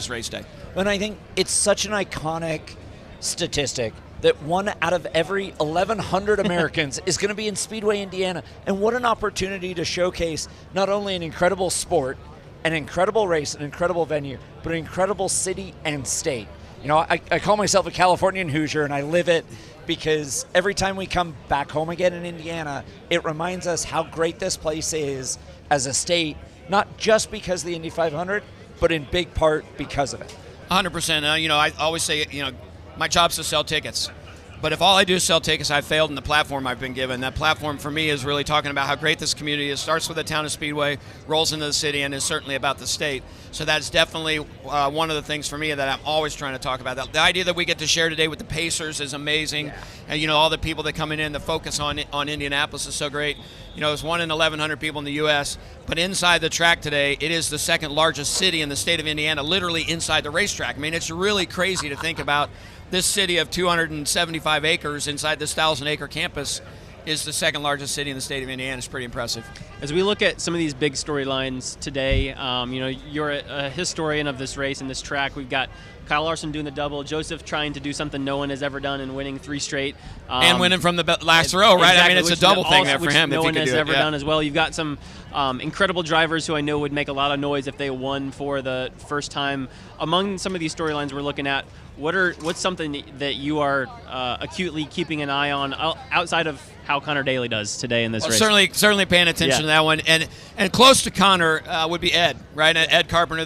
race day. And I think it's such an iconic statistic that 1 out of every 1,100 Americans is going to be in Speedway, Indiana. And what an opportunity to showcase not only an incredible sport, an incredible race, an incredible venue, but an incredible city and state. I call myself a Californian Hoosier, and I live it because every time we come back home again in Indiana, it reminds us how great this place is as a state, not just because of the Indy 500, but in big part because of it. 100%. I always say, my job's to sell tickets. But if all I do is sell tickets, I've failed in the platform I've been given. That platform for me is really talking about how great this community is. Starts with the town of Speedway, rolls into the city, and is certainly about the state. So that's definitely one of the things for me that I'm always trying to talk about. The idea that we get to share today with the Pacers is amazing. Yeah. And all the people that come in, the focus on Indianapolis is so great. It's 1 in 1,100 people in the U.S., but inside the track today, it is the second largest city in the state of Indiana, literally inside the racetrack. I mean, it's really crazy to think about. This city of 275 acres inside this 1,000-acre campus is the second largest city in the state of Indiana. It's pretty impressive. As we look at some of these big storylines today, you're a historian of this race and this track. We've got Kyle Larson doing the double, Joseph trying to do something no one has ever done and winning 3 straight. And winning from the last row, right? Exactly, I mean, it's a double thing there for him. No one has ever done as well. You've got some incredible drivers who I know would make a lot of noise if they won for the first time. Among some of these storylines we're looking at, what's something that you are acutely keeping an eye on outside of how Conor Daly does today in this race? Certainly paying attention to that one. And close to Conor would be Ed, right? Ed Carpenter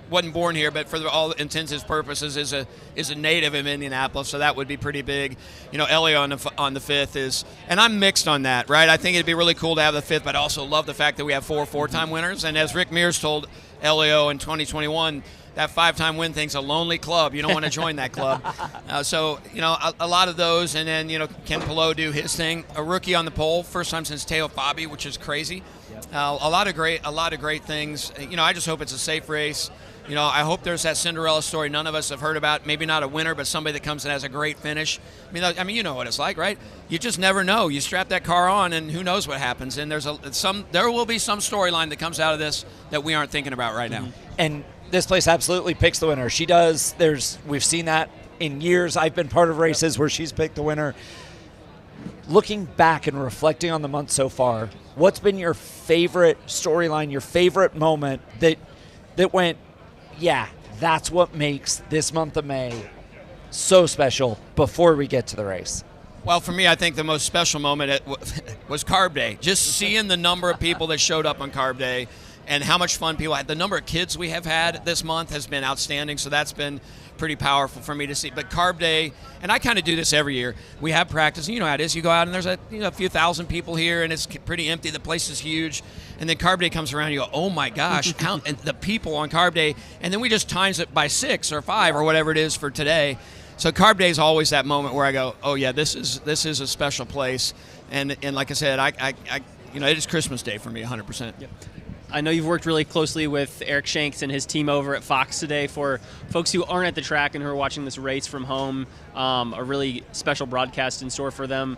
wasn't born here, but for all intents and purposes is a native of Indianapolis, so that would be pretty big. Helio on the 5th is, and I'm mixed on that, right? I think it'd be really cool to have the 5th, but I also love the fact that we have 4 four-time winners. And as Rick Mears told Helio in 2021, that 5-time win thing's a lonely club. You don't want to join that club. So a lot of those, and then Ken Palou do his thing. A rookie on the pole, first time since Teo Fabi, which is crazy. A lot of great things. I just hope it's a safe race. I hope there's that Cinderella story none of us have heard about. Maybe not a winner, but somebody that comes and has a great finish. I mean, you know what it's like, right? You just never know. You strap that car on, and who knows what happens. And there will be some storyline that comes out of this that we aren't thinking about right now. And this place absolutely picks the winner. She does. We've seen that in years. I've been part of races where she's picked the winner. Looking back and reflecting on the month so far, what's been your favorite storyline, your favorite moment that went, yeah, that's what makes this month of May so special before we get to the race? Well, for me, I think the most special moment was Carb Day. Just seeing the number of people that showed up on Carb Day and how much fun people had. The number of kids we have had this month has been outstanding, so that's been pretty powerful for me to see. But Carb Day, and I kind of do this every year, we have practice, and you know how it is. You go out and there's a few thousand people here, and it's pretty empty. The place is huge. And then Carb Day comes around, and you go, oh my gosh, and the people on Carb Day, and then we just times it by 6 or 5 or whatever it is for today. So Carb Day is always that moment where I go, oh yeah, this is a special place, and like I said, I it is Christmas Day for me, 100%. Yep. I know you've worked really closely with Eric Shanks and his team over at Fox today. For folks who aren't at the track and who are watching this race from home, a really special broadcast in store for them.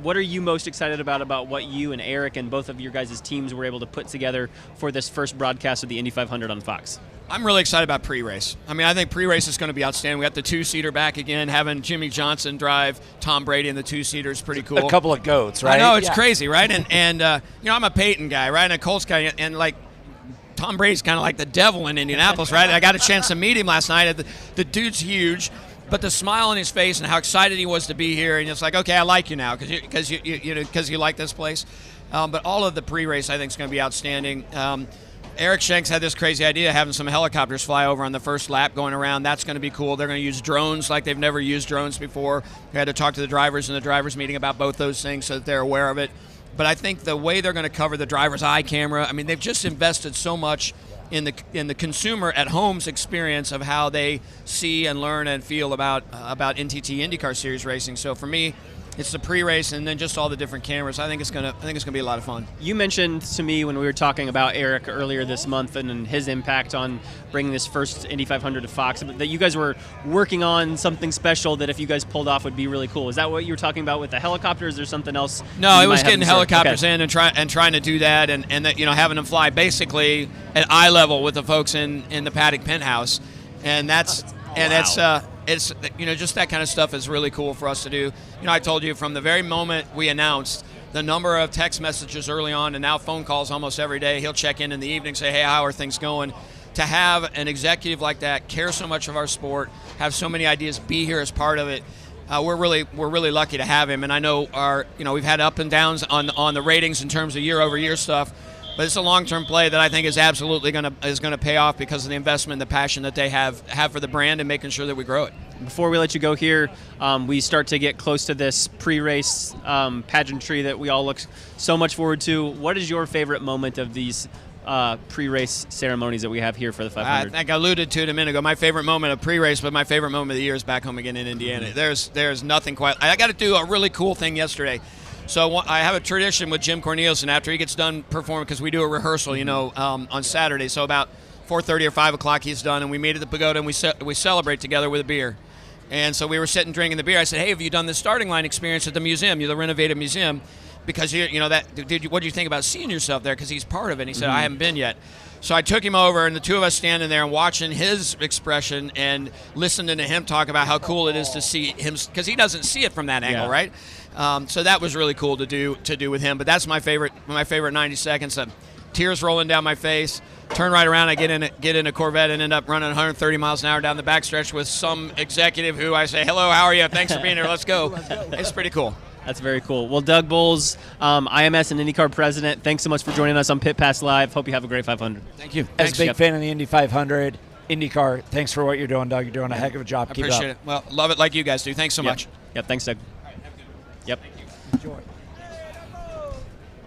What are you most excited about what you and Eric and both of your guys' teams were able to put together for this first broadcast of the Indy 500 on Fox? I'm really excited about pre-race. I mean, I think pre-race is going to be outstanding. We got the two-seater back again. Having Jimmy Johnson drive Tom Brady in the two-seater is pretty cool. A couple of goats, right? I know, it's crazy, right? And I'm a Peyton guy, right? And a Colts guy. And, like, Tom Brady's kind of like the devil in Indianapolis, right? I got a chance to meet him last night. The dude's huge. But the smile on his face and how excited he was to be here, and it's like, okay, I like you now because you like this place. But all of the pre-race, I think, is going to be outstanding. Eric Shanks had this crazy idea of having some helicopters fly over on the first lap going around. That's going to be cool. They're going to use drones like they've never used drones before. We had to talk to the drivers in the drivers meeting about both those things so that they're aware of it. But I think the way they're going to cover the driver's eye camera, I mean, they've just invested so much in the consumer at home's experience of how they see and learn and feel about NTT IndyCar Series racing. So for me, it's the pre-race and then just all the different cameras. I think it's gonna be a lot of fun. You mentioned to me when we were talking about Eric earlier this month and his impact on bringing this first Indy 500 to Fox, that you guys were working on something special that if you guys pulled off would be really cool. Is that what you were talking about with the helicopters, or something else? No, it was getting helicopters in and trying to do that, and that, having them fly basically at eye level with the folks in the Paddock penthouse, and that's it's just that kind of stuff is really cool for us to do. I told you from the very moment we announced, the number of text messages early on and now phone calls almost every day. He'll check in the evening, say, hey, how are things going? To have an executive like that care so much of our sport, have so many ideas, be here as part of it, we're really lucky to have him. And I know we've had up and downs on the ratings in terms of year-over-year stuff. But it's a long-term play that I think is absolutely going to pay off because of the investment and the passion that they have for the brand and making sure that we grow it. Before we let you go here, we start to get close to this pre-race pageantry that we all look so much forward to. What is your favorite moment of these pre-race ceremonies that we have here for the 500? I think I alluded to it a minute ago. My favorite moment of pre-race, but my favorite moment of the year is back home again in Indiana. Mm-hmm. There's nothing quite. I got to do a really cool thing yesterday. So I have a tradition with Jim Cornelius, and after he gets done performing, because we do a rehearsal, on Saturday. So about 4:30 or 5 o'clock he's done, and we meet at the pagoda and we celebrate together with a beer. And so we were sitting drinking the beer. I said, hey, have you done the starting line experience at the museum, the renovated museum? Because what do you think about seeing yourself there? Because he's part of it. And he said, I haven't been yet. So I took him over, and the two of us standing there and watching his expression and listening to him talk about how cool it is to see him, because he doesn't see it from that angle, right? So that was really cool to do with him. But that's my favorite 90 seconds. Tears rolling down my face. Turn right around. I get in a Corvette and end up running 130 miles an hour down the backstretch with some executive who I say, hello, how are you? Thanks for being here. Let's go. It's pretty cool. That's very cool. Well, Doug Boles, IMS and IndyCar president, thanks so much for joining us on Pit Pass Live. Hope you have a great 500. Thank you. As a big fan of the Indy 500, IndyCar, thanks for what you're doing, Doug. You're doing a heck of a job. I appreciate it. Well, love it like you guys do. Thanks so much. Yep, thanks, Doug. All right, have a good one. Yep. Enjoy.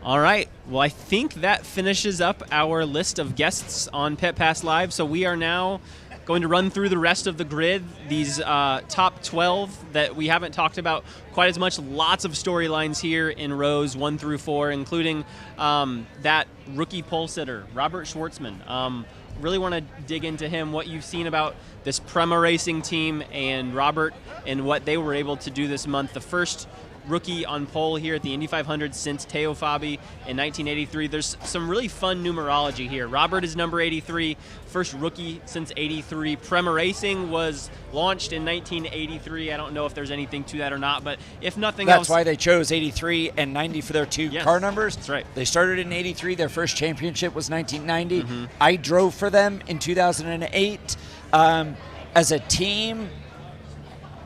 All right. Well, I think that finishes up our list of guests on Pit Pass Live. So we are now going to run through the rest of the grid, these top 12 that we haven't talked about quite as much. Lots of storylines here in rows 1 through 4, including that rookie pole sitter, Robert Schwartzman. Really want to dig into him, what you've seen about this Prema Racing team and Robert and what they were able to do this month. The first rookie on pole here at the Indy 500 since Teo Fabi in 1983. There's some really fun numerology here. Robert is number 83, first rookie since 83. Prema Racing was launched in 1983. I don't know if there's anything to that or not, but if nothing else... That's why they chose 83 and 90 for their two car numbers. That's right. They started in 83. Their first championship was 1990. Mm-hmm. I drove for them in 2008. As a team,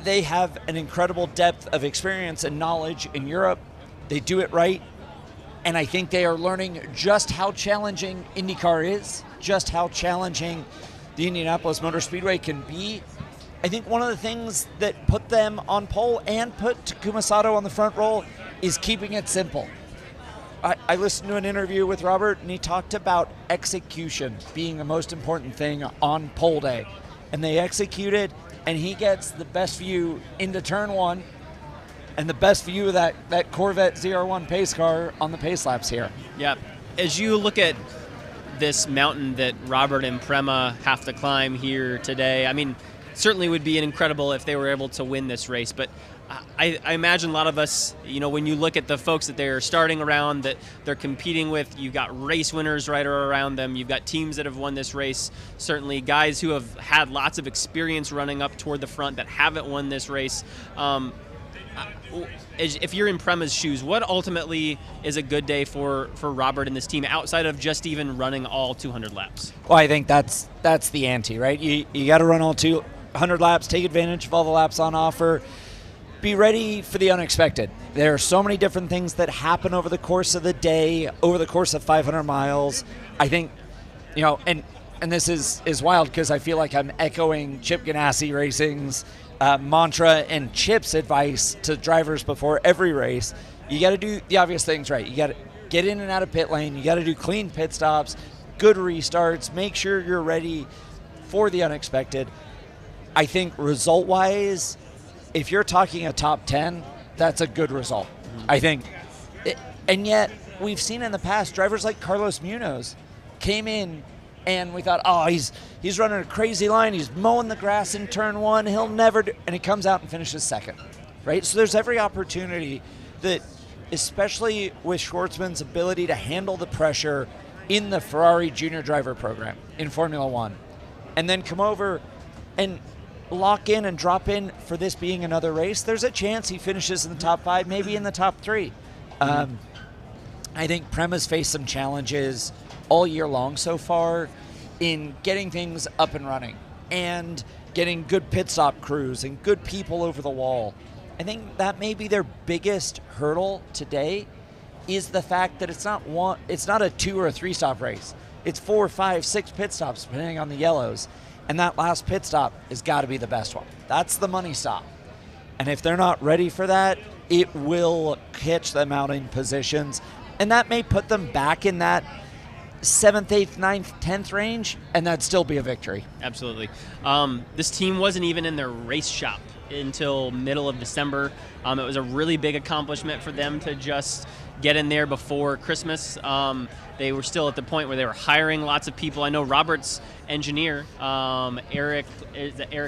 they have an incredible depth of experience and knowledge in Europe. They do it right. And I think they are learning just how challenging IndyCar is, just how challenging the Indianapolis Motor Speedway can be. I think one of the things that put them on pole and put Takuma Sato on the front row is keeping it simple. I listened to an interview with Robert, and he talked about execution being the most important thing on pole day. And they executed and he gets the best view into turn 1 and the best view of that Corvette ZR1 pace car on the pace laps here. Yeah. As you look at this mountain that Robert and Prema have to climb here today, I mean, certainly would be incredible if they were able to win this race, but I imagine a lot of us, when you look at the folks that they're starting around, that they're competing with, you've got race winners right around them, you've got teams that have won this race, certainly guys who have had lots of experience running up toward the front that haven't won this race. If you're in Prema's shoes, what ultimately is a good day for Robert and this team outside of just even running all 200 laps? Well, I think that's the ante, right? You got to run all 200 laps, take advantage of all the laps on offer. Be ready for the unexpected. There are so many different things that happen over the course of the day, over the course of 500 miles. I think, and this is wild because I feel like I'm echoing Chip Ganassi Racing's mantra and Chip's advice to drivers before every race. You got to do the obvious things right. You got to get in and out of pit lane. You got to do clean pit stops, good restarts, make sure you're ready for the unexpected. I think result-wise, if you're talking a top 10, that's a good result. I think. And yet, we've seen in the past, drivers like Carlos Munoz came in and we thought, he's running a crazy line. He's mowing the grass in turn 1. He'll never do, and he comes out and finishes second, right? So there's every opportunity that, especially with Schwartzman's ability to handle the pressure in the Ferrari junior driver program in Formula One, and then come over and lock in and drop in for this being another race, there's a chance he finishes in the top 5, maybe in the top 3. I think Prema's faced some challenges all year long so far in getting things up and running and getting good pit stop crews and good people over the wall. I think that may be their biggest hurdle today is the fact that it's not a 2 or a 3 stop race. It's 4, 5, 6 pit stops depending on the yellows. And that last pit stop has got to be the best one. That's the money stop. And if they're not ready for that, it will catch them out in positions. And that may put them back in that 7th, 8th, 9th, 10th range, and that'd still be a victory. Absolutely. This team wasn't even in their race shop until middle of December. It was a really big accomplishment for them to just get in there before Christmas. They were still at the point where they were hiring lots of people. I know Robert's engineer, Eric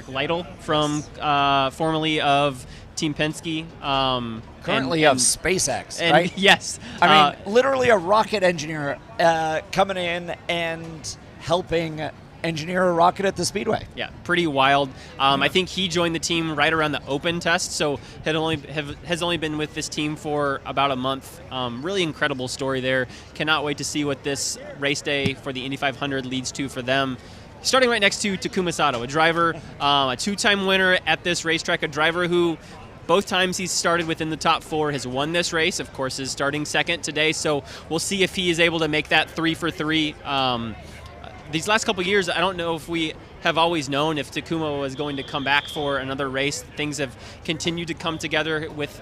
Lytle, from formerly of Team Penske. Currently of SpaceX, right? Yes. I mean, literally a rocket engineer coming in and helping engineer a rocket at the Speedway. Yeah, pretty wild. I think he joined the team right around the Open test, so has only been with this team for about a month. Really incredible story there. Cannot wait to see what this race day for the Indy 500 leads to for them. Starting right next to Takuma Sato, a driver, a 2-time winner at this racetrack, a driver who both times he's started within the top 4 has won this race. Of course, is starting second today, so we'll see if he is able to make that 3 for 3. These last couple years, I don't know if we have always known if Takuma was going to come back for another race. Things have continued to come together with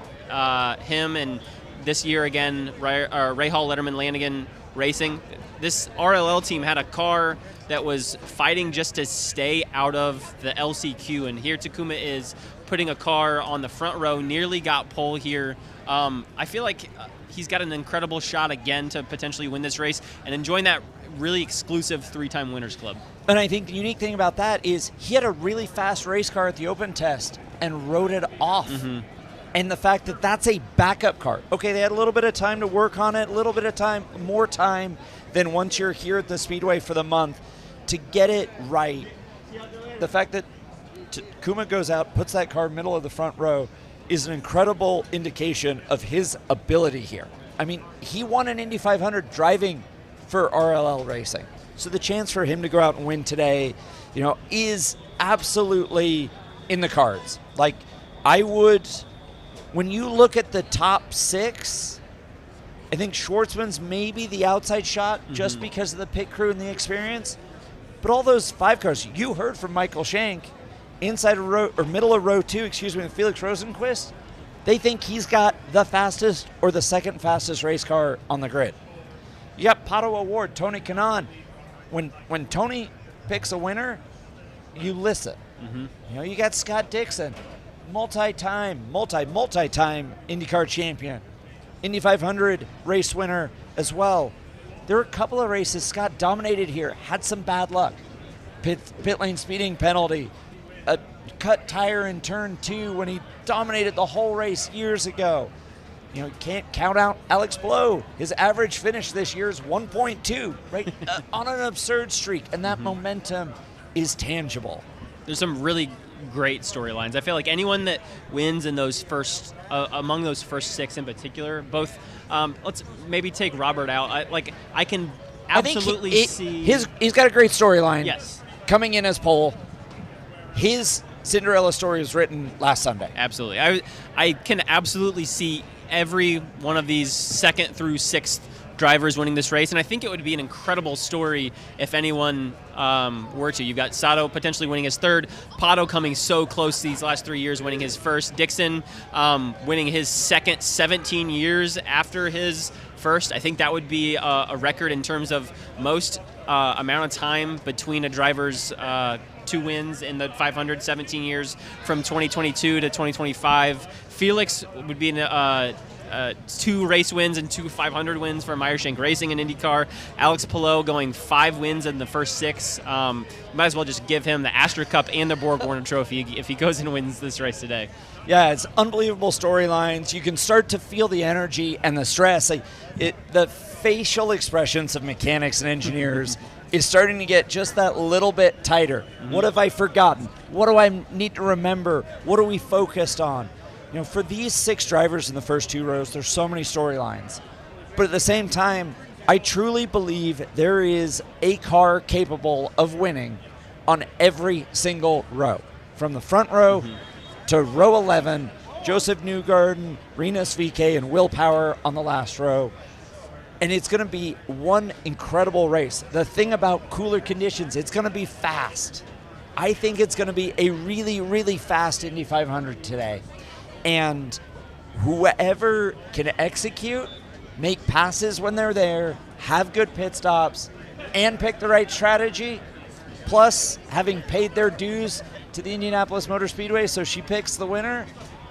him, and this year again, Rahal Letterman Lanigan Racing. This RLL team had a car that was fighting just to stay out of the LCQ, and here Takuma is putting a car on the front row, nearly got pole here. I feel like he's got an incredible shot again to potentially win this race and enjoying that really exclusive 3-time winners club. And I think the unique thing about that is he had a really fast race car at the Open test and rode it off. And the fact that that's a backup car. Okay, they had a little bit of time to work on it, a little bit of time, more time than once you're here at the Speedway for the month to get it right. The fact that Takuma goes out, puts that car middle of the front row is an incredible indication of his ability here. I mean, he won an Indy 500 driving for RLL Racing. So the chance for him to go out and win today, is absolutely in the cards. Like, when you look at the top 6, I think Schwartzman's maybe the outside shot just because of the pit crew and the experience. But all those 5 cars, you heard from Michael Shank, inside of row, or middle of row 2, with Felix Rosenqvist, they think he's got the fastest or the second fastest race car on the grid. You got Pato Award, Tony Kanaan. When Tony picks a winner, you listen. You know, you got Scott Dixon, multi-time IndyCar champion, Indy 500 race winner as well. There were a couple of races Scott dominated here, had some bad luck. Pit lane speeding penalty, a cut tire in turn 2 when he dominated the whole race years ago. You know, you can't count out Alex Blow. His average finish this year is 1.2, right? On an absurd streak, and that momentum is tangible. There's some really great storylines. I feel like anyone that wins in those first, among those first 6 in particular, both, let's maybe take Robert out. I can absolutely see. He's got a great storyline. Yes. Coming in as pole. His Cinderella story was written last Sunday. Absolutely. I can absolutely see every one of these 2nd through 6th drivers winning this race, and I think it would be an incredible story if anyone were to. You've got Sato potentially winning his 3rd, Pato coming so close these last 3 years, winning his 1st, Dixon winning his 2nd 17 years after his 1st. I think that would be a record in terms of most amount of time between a driver's 2 wins in the 500, 17 years from 2022 to 2025. Felix would be in 2 race wins and 2 500 wins for Meyer Shank Racing in IndyCar. Alex Palou going 5 wins in the first 6. Might as well just give him the Astra Cup and the Borg Warner Trophy if he goes and wins this race today. Yeah, it's unbelievable storylines. You can start to feel the energy and the stress. The facial expressions of mechanics and engineers is starting to get just that little bit tighter. What have I forgotten? What do I need to remember? What are we focused on? You know, for these 6 drivers in the first 2 rows, there's so many storylines. But at the same time, I truly believe there is a car capable of winning on every single row. From the front row to row 11, Joseph Newgarden, Rinus VeeKay, and Will Power on the last row. And it's going to be one incredible race. The thing about cooler conditions, it's going to be fast. I think it's going to be a really, really fast Indy 500 today. And whoever can execute, make passes when they're there, have good pit stops, and pick the right strategy, plus having paid their dues to the Indianapolis Motor Speedway so she picks the winner,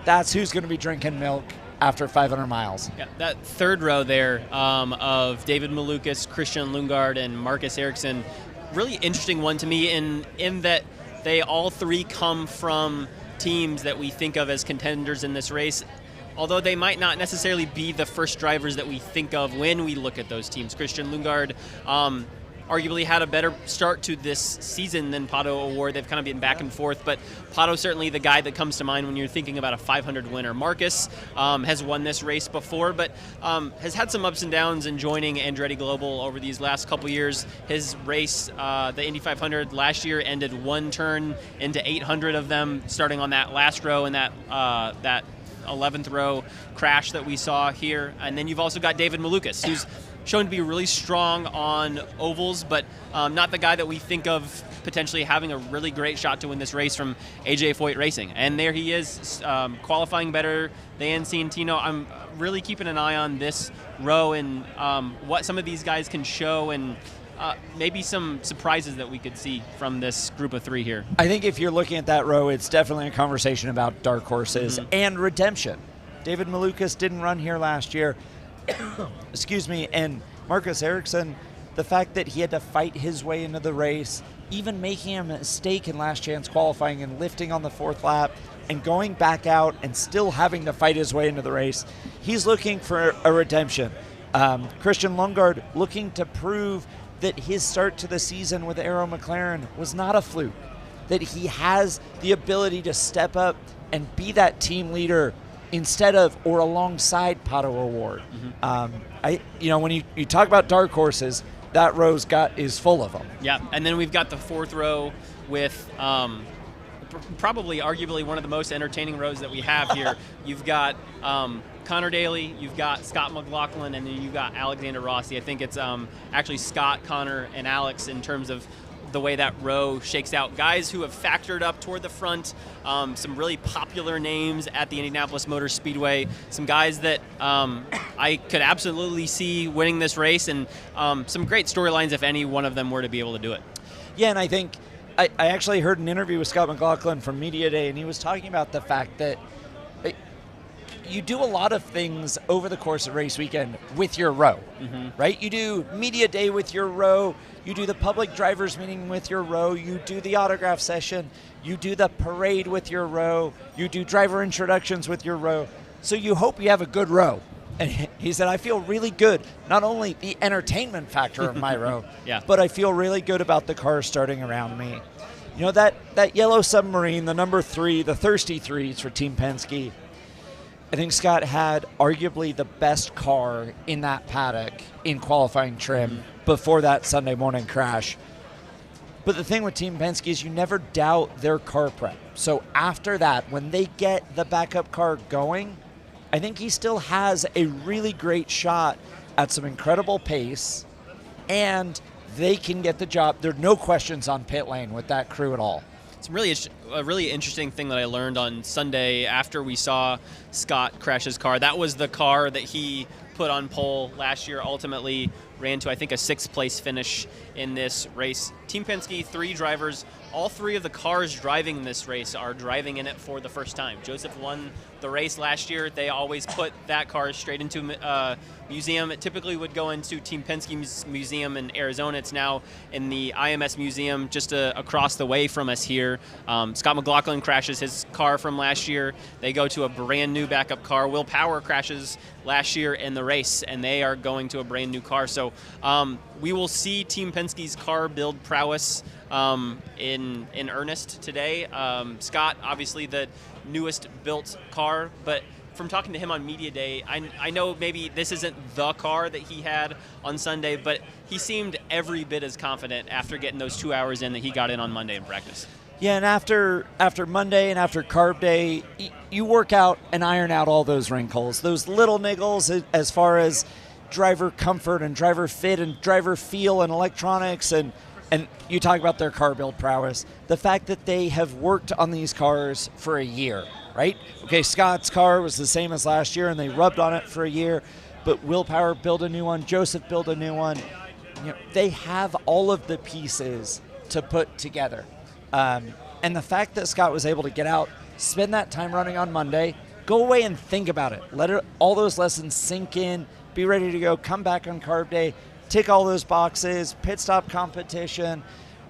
that's who's going to be drinking milk after 500 miles. Yeah, that 3rd row there of David Malukas, Christian Lundgaard, and Marcus Ericsson, really interesting one to me in that they all 3 come from teams that we think of as contenders in this race, although they might not necessarily be the first drivers that we think of when we look at those teams. Christian Lundgaard arguably had a better start to this season than Pato O'Ward. They've kind of been back and forth, but Pato's certainly the guy that comes to mind when you're thinking about a 500 winner. Marcus has won this race before, but has had some ups and downs in joining Andretti Global over these last couple years. His race, the Indy 500 last year, ended 1 turn into 800 of them, starting on that last row and that 11th row crash that we saw here. And then you've also got David Malukas, who's shown to be really strong on ovals, but not the guy that we think of potentially having a really great shot to win this race from AJ Foyt Racing. And there he is, qualifying better than Ciantino. I'm really keeping an eye on this row and what some of these guys can show, and maybe some surprises that we could see from this group of 3 here. I think if you're looking at that row, it's definitely a conversation about dark horses and redemption. David Malukas didn't run here last year. Excuse me, and Marcus Ericsson, the fact that he had to fight his way into the race, even making a mistake in last chance qualifying and lifting on the 4th lap and going back out and still having to fight his way into the race, he's looking for a redemption. Christian Lundgaard looking to prove that his start to the season with Arrow McLaren was not a fluke, that he has the ability to step up and be that team leader instead of or alongside Pato O'Ward. When you talk about dark horses, that row's is full of them. Yeah, and then we've got the 4th row with probably arguably one of the most entertaining rows that we have here. You've got Conor Daly, you've got Scott McLaughlin, and then you've got Alexander Rossi. I think it's actually Scott, Conor, and Alex in terms of the way that row shakes out. Guys who have factored up toward the front, some really popular names at the Indianapolis Motor Speedway, some guys that I could absolutely see winning this race, and some great storylines if any one of them were to be able to do it. Yeah, and I think I actually heard an interview with Scott McLaughlin from Media Day, and he was talking about the fact that you do a lot of things over the course of race weekend with your row, right? You do Media Day with your row, you do the public drivers meeting with your row, you do the autograph session, you do the parade with your row, you do driver introductions with your row. So you hope you have a good row. And he said, I feel really good, not only the entertainment factor of my row, but I feel really good about the cars starting around me. You know, that yellow submarine, the number 3, the Thirsty Threes for Team Penske, I think Scott had arguably the best car in that paddock in qualifying trim before that Sunday morning crash. But the thing with Team Penske is you never doubt their car prep. So after that, when they get the backup car going, I think he still has a really great shot at some incredible pace, and they can get the job. There are no questions on pit lane with that crew at all. It's a really interesting thing that I learned on Sunday after we saw Scott crash his car. That was the car that he put on pole last year, ultimately ran to, I think, a 6th place finish in this race. Team Penske, 3 drivers. All 3 of the cars driving this race are driving in it for the first time. Joseph won the race last year. They always put that car straight into museum. It typically would go into Team Penske's museum in Arizona. It's now in the IMS museum just across the way from us here. Scott McLaughlin crashes his car from last year. They go to a brand new backup car. Will Power crashes last year in the race, and they are going to a brand new car. So we will see Team Penske's car build prowess in earnest today. Scott, obviously the newest built car, but from talking to him on Media Day, I know maybe this isn't the car that he had on Sunday, but he seemed every bit as confident after getting those 2 hours in that he got in on Monday in practice. Yeah, and after Monday and after Carb Day, you work out and iron out all those wrinkles, those little niggles as far as driver comfort and driver fit and driver feel and electronics, and you talk about their car build prowess. The fact that they have worked on these cars for a year, right? Okay, Scott's car was the same as last year, and they rubbed on it for a year, but Will Power built a new one, Joseph built a new one. You know, they have all of the pieces to put together. And the fact that Scott was able to get out, spend that time running on Monday, go away and think about it. Let all those lessons sink in, be ready to go, come back on Carb Day, tick all those boxes, pit stop competition,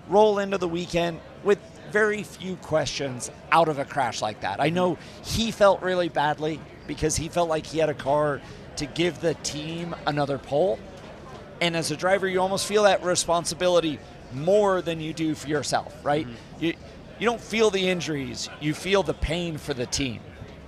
roll into the weekend with very few questions out of a crash like that. I know he felt really badly because he felt like he had a car to give the team another pole. And as a driver, you almost feel that responsibility more than you do for yourself, right? You don't feel the injuries, you feel the pain for the team.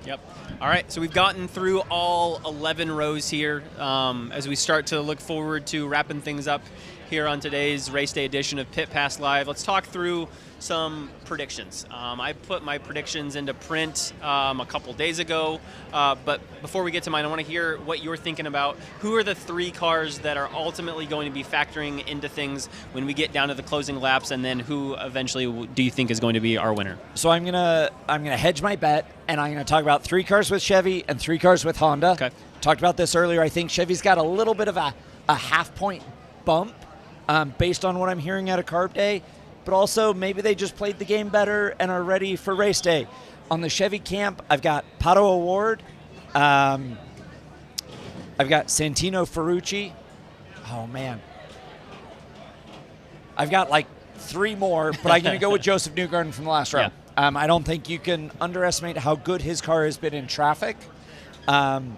Yep. All right, so we've gotten through all 11 rows here as we start to look forward to wrapping things up here on today's race day edition of Pit Pass Live. Let's talk through some predictions. I put my predictions into print a couple days ago, but before we get to mine, I want to hear what you're thinking about. Who are the 3 cars that are ultimately going to be factoring into things when we get down to the closing laps, and then who eventually do you think is going to be our winner? So I'm gonna hedge my bet, and I'm gonna talk about 3 cars with Chevy and 3 cars with Honda. Okay. Talked about this earlier. I think Chevy's got a little bit of a half-point bump based on what I'm hearing out of Carb Day, but also maybe they just played the game better and are ready for race day. On the Chevy camp, I've got Pato O'Ward. I've got Santino Ferrucci. Oh, man. I've got like 3 more, but I'm going to go with Joseph Newgarden from the last row. Yeah. I don't think you can underestimate how good his car has been in traffic. On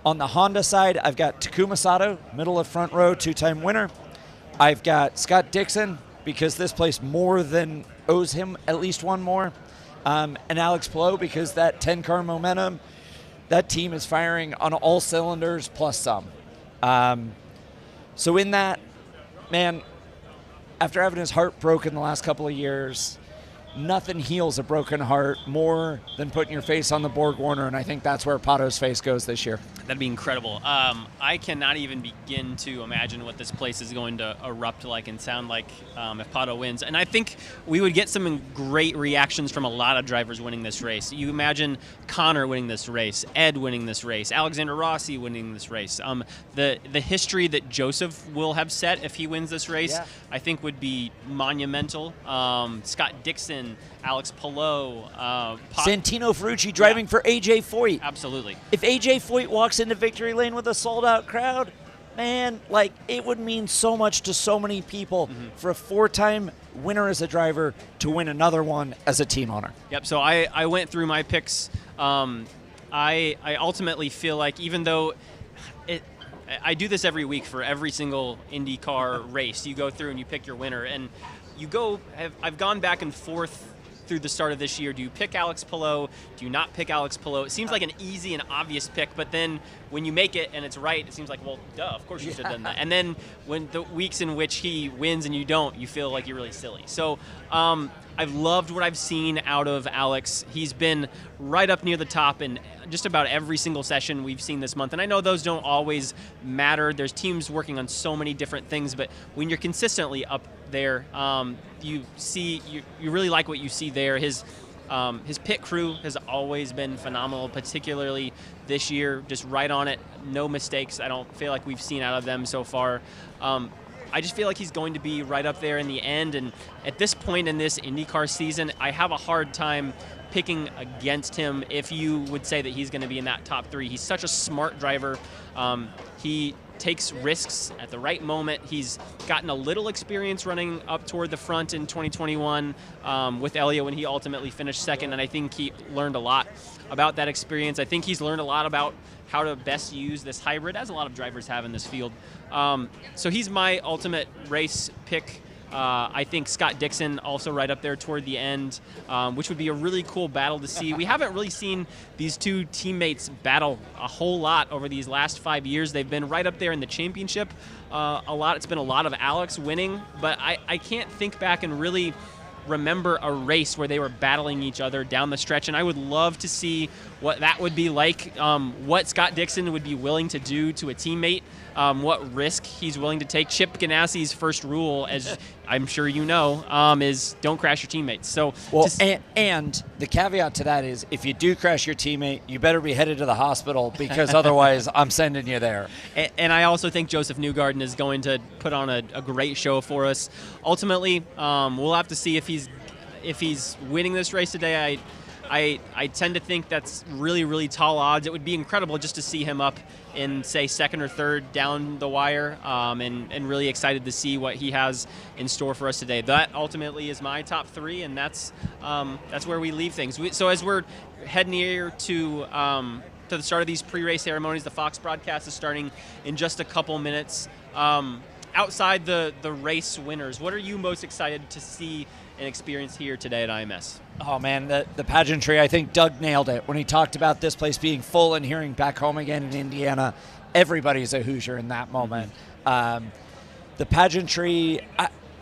the Honda side, I've got Takuma Sato, middle of front row, 2-time winner. I've got Scott Dixon, because this place more than owes him at least one more. And Alex Palou, because that 10-car momentum, that team is firing on all cylinders plus some. So in that, man, after having his heart broken the last couple of years, nothing heals a broken heart more than putting your face on the Borg Warner, and I think that's where Pato's face goes this year. That'd be incredible. I cannot even begin to imagine what this place is going to erupt like and sound like if Pato wins. And I think we would get some great reactions from a lot of drivers winning this race. You imagine Conor winning this race, Ed winning this race, Alexander Rossi winning this race. The history that Joseph will have set if he wins this race, I think would be monumental. Scott Dixon, Alex Palou, Santino Ferrucci driving for AJ Foyt. Absolutely. If AJ Foyt walks into victory lane with a sold-out crowd, man, like, it would mean so much to so many people for a 4-time winner as a driver to win another one as a team owner. Yep, so I went through my picks. I ultimately feel like, even though I do this every week for every single IndyCar race, you go through and you pick your winner, and I've gone back and forth through the start of this year. Do you pick Alex Palou? Do you not pick Alex Palou? It seems like an easy and obvious pick, but then when you make it and it's right, it seems like, well, duh, of course you should have done that. And then when the weeks in which he wins and you don't, you feel like you're really silly. So I've loved what I've seen out of Alex. He's been right up near the top in just about every single session we've seen this month. And I know those don't always matter. There's teams working on so many different things, but when you're consistently up there, you really like what you see there. His pit crew has always been phenomenal, particularly this year, just right on it, no mistakes. I don't feel like we've seen out of them so far. I just feel like he's going to be right up there in the end, and at this point in this IndyCar season, I have a hard time picking against him if you would say that he's going to be in that top 3. He's such a smart driver. He takes risks at the right moment. He's gotten a little experience running up toward the front in 2021 with Helio when he ultimately finished second, and I think he learned a lot about that experience. I think he's learned a lot about how to best use this hybrid, as a lot of drivers have in this field. So he's my ultimate race pick. I think Scott Dixon also right up there toward the end, which would be a really cool battle to see. We haven't really seen these two teammates battle a whole lot over these last 5 years. They've been right up there in the championship a lot. It's been a lot of Alex winning, but I can't think back and really remember a race where they were battling each other down the stretch, and I would love to see what that would be like, what Scott Dixon would be willing to do to a teammate, what risk he's willing to take. Chip Ganassi's first rule, as I'm sure you know, is don't crash your teammates. So, well, and the caveat to that is, if you do crash your teammate, you better be headed to the hospital, because otherwise I'm sending you there. And I also think Joseph Newgarden is going to put on a great show for us. Ultimately, we'll have to see if he's winning this race today. I tend to think that's really, really tall odds. It would be incredible just to see him up in, say, second or third down the wire, and really excited to see what he has in store for us today. That ultimately is my top 3, and that's where we leave things. So as we're heading here to the start of these pre-race ceremonies, the Fox broadcast is starting in just a couple minutes. Outside the race winners, what are you most excited to see and experience here today at IMS? Oh, man, the pageantry, I think Doug nailed it when he talked about this place being full and hearing back home again in Indiana. Everybody's a Hoosier in that moment. The pageantry,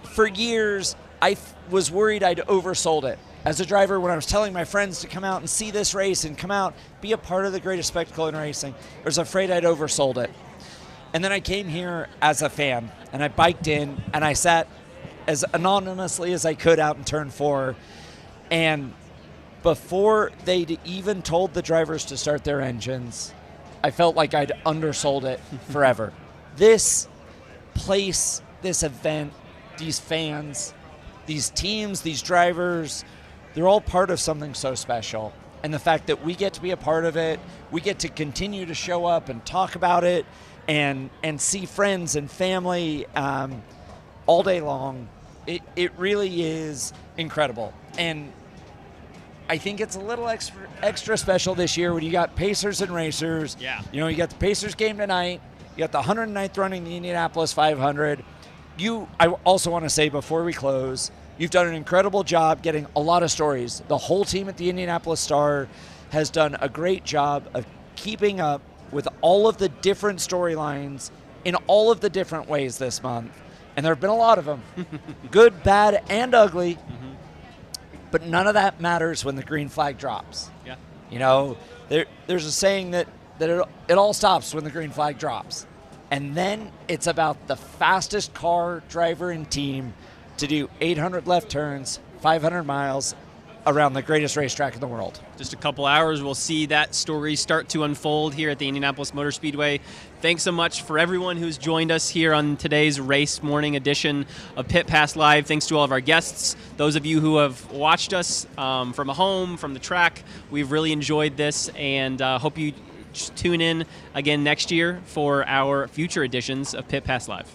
for years, I was worried I'd oversold it. As a driver, when I was telling my friends to come out and see this race and come out, be a part of the greatest spectacle in racing, I was afraid I'd oversold it. And then I came here as a fan, and I biked in, and I sat as anonymously as I could out in turn 4. And before they'd even told the drivers to start their engines, I felt like I'd undersold it forever. This place, this event, these fans, these teams, these drivers, they're all part of something so special. And the fact that we get to be a part of it, we get to continue to show up and talk about it and see friends and family all day long, it really is incredible. And I think it's a little extra special this year when you got Pacers and Racers. Yeah. You know, you got the Pacers game tonight. You got the 109th running the Indianapolis 500. I also want to say before we close, you've done an incredible job getting a lot of stories. The whole team at the Indianapolis Star has done a great job of keeping up with all of the different storylines in all of the different ways this month. And there have been a lot of them, good, bad, and ugly. But none of that matters when the green flag drops. Yeah. You know, there's a saying that it all stops when the green flag drops. And then it's about the fastest car, driver, and team to do 800 left turns, 500 miles around the greatest racetrack in the world. Just a couple hours, we'll see that story start to unfold here at the Indianapolis Motor Speedway. Thanks so much for everyone who's joined us here on today's race morning edition of Pit Pass Live. Thanks to all of our guests, those of you who have watched us from home, from the track. We've really enjoyed this, and hope you tune in again next year for our future editions of Pit Pass Live.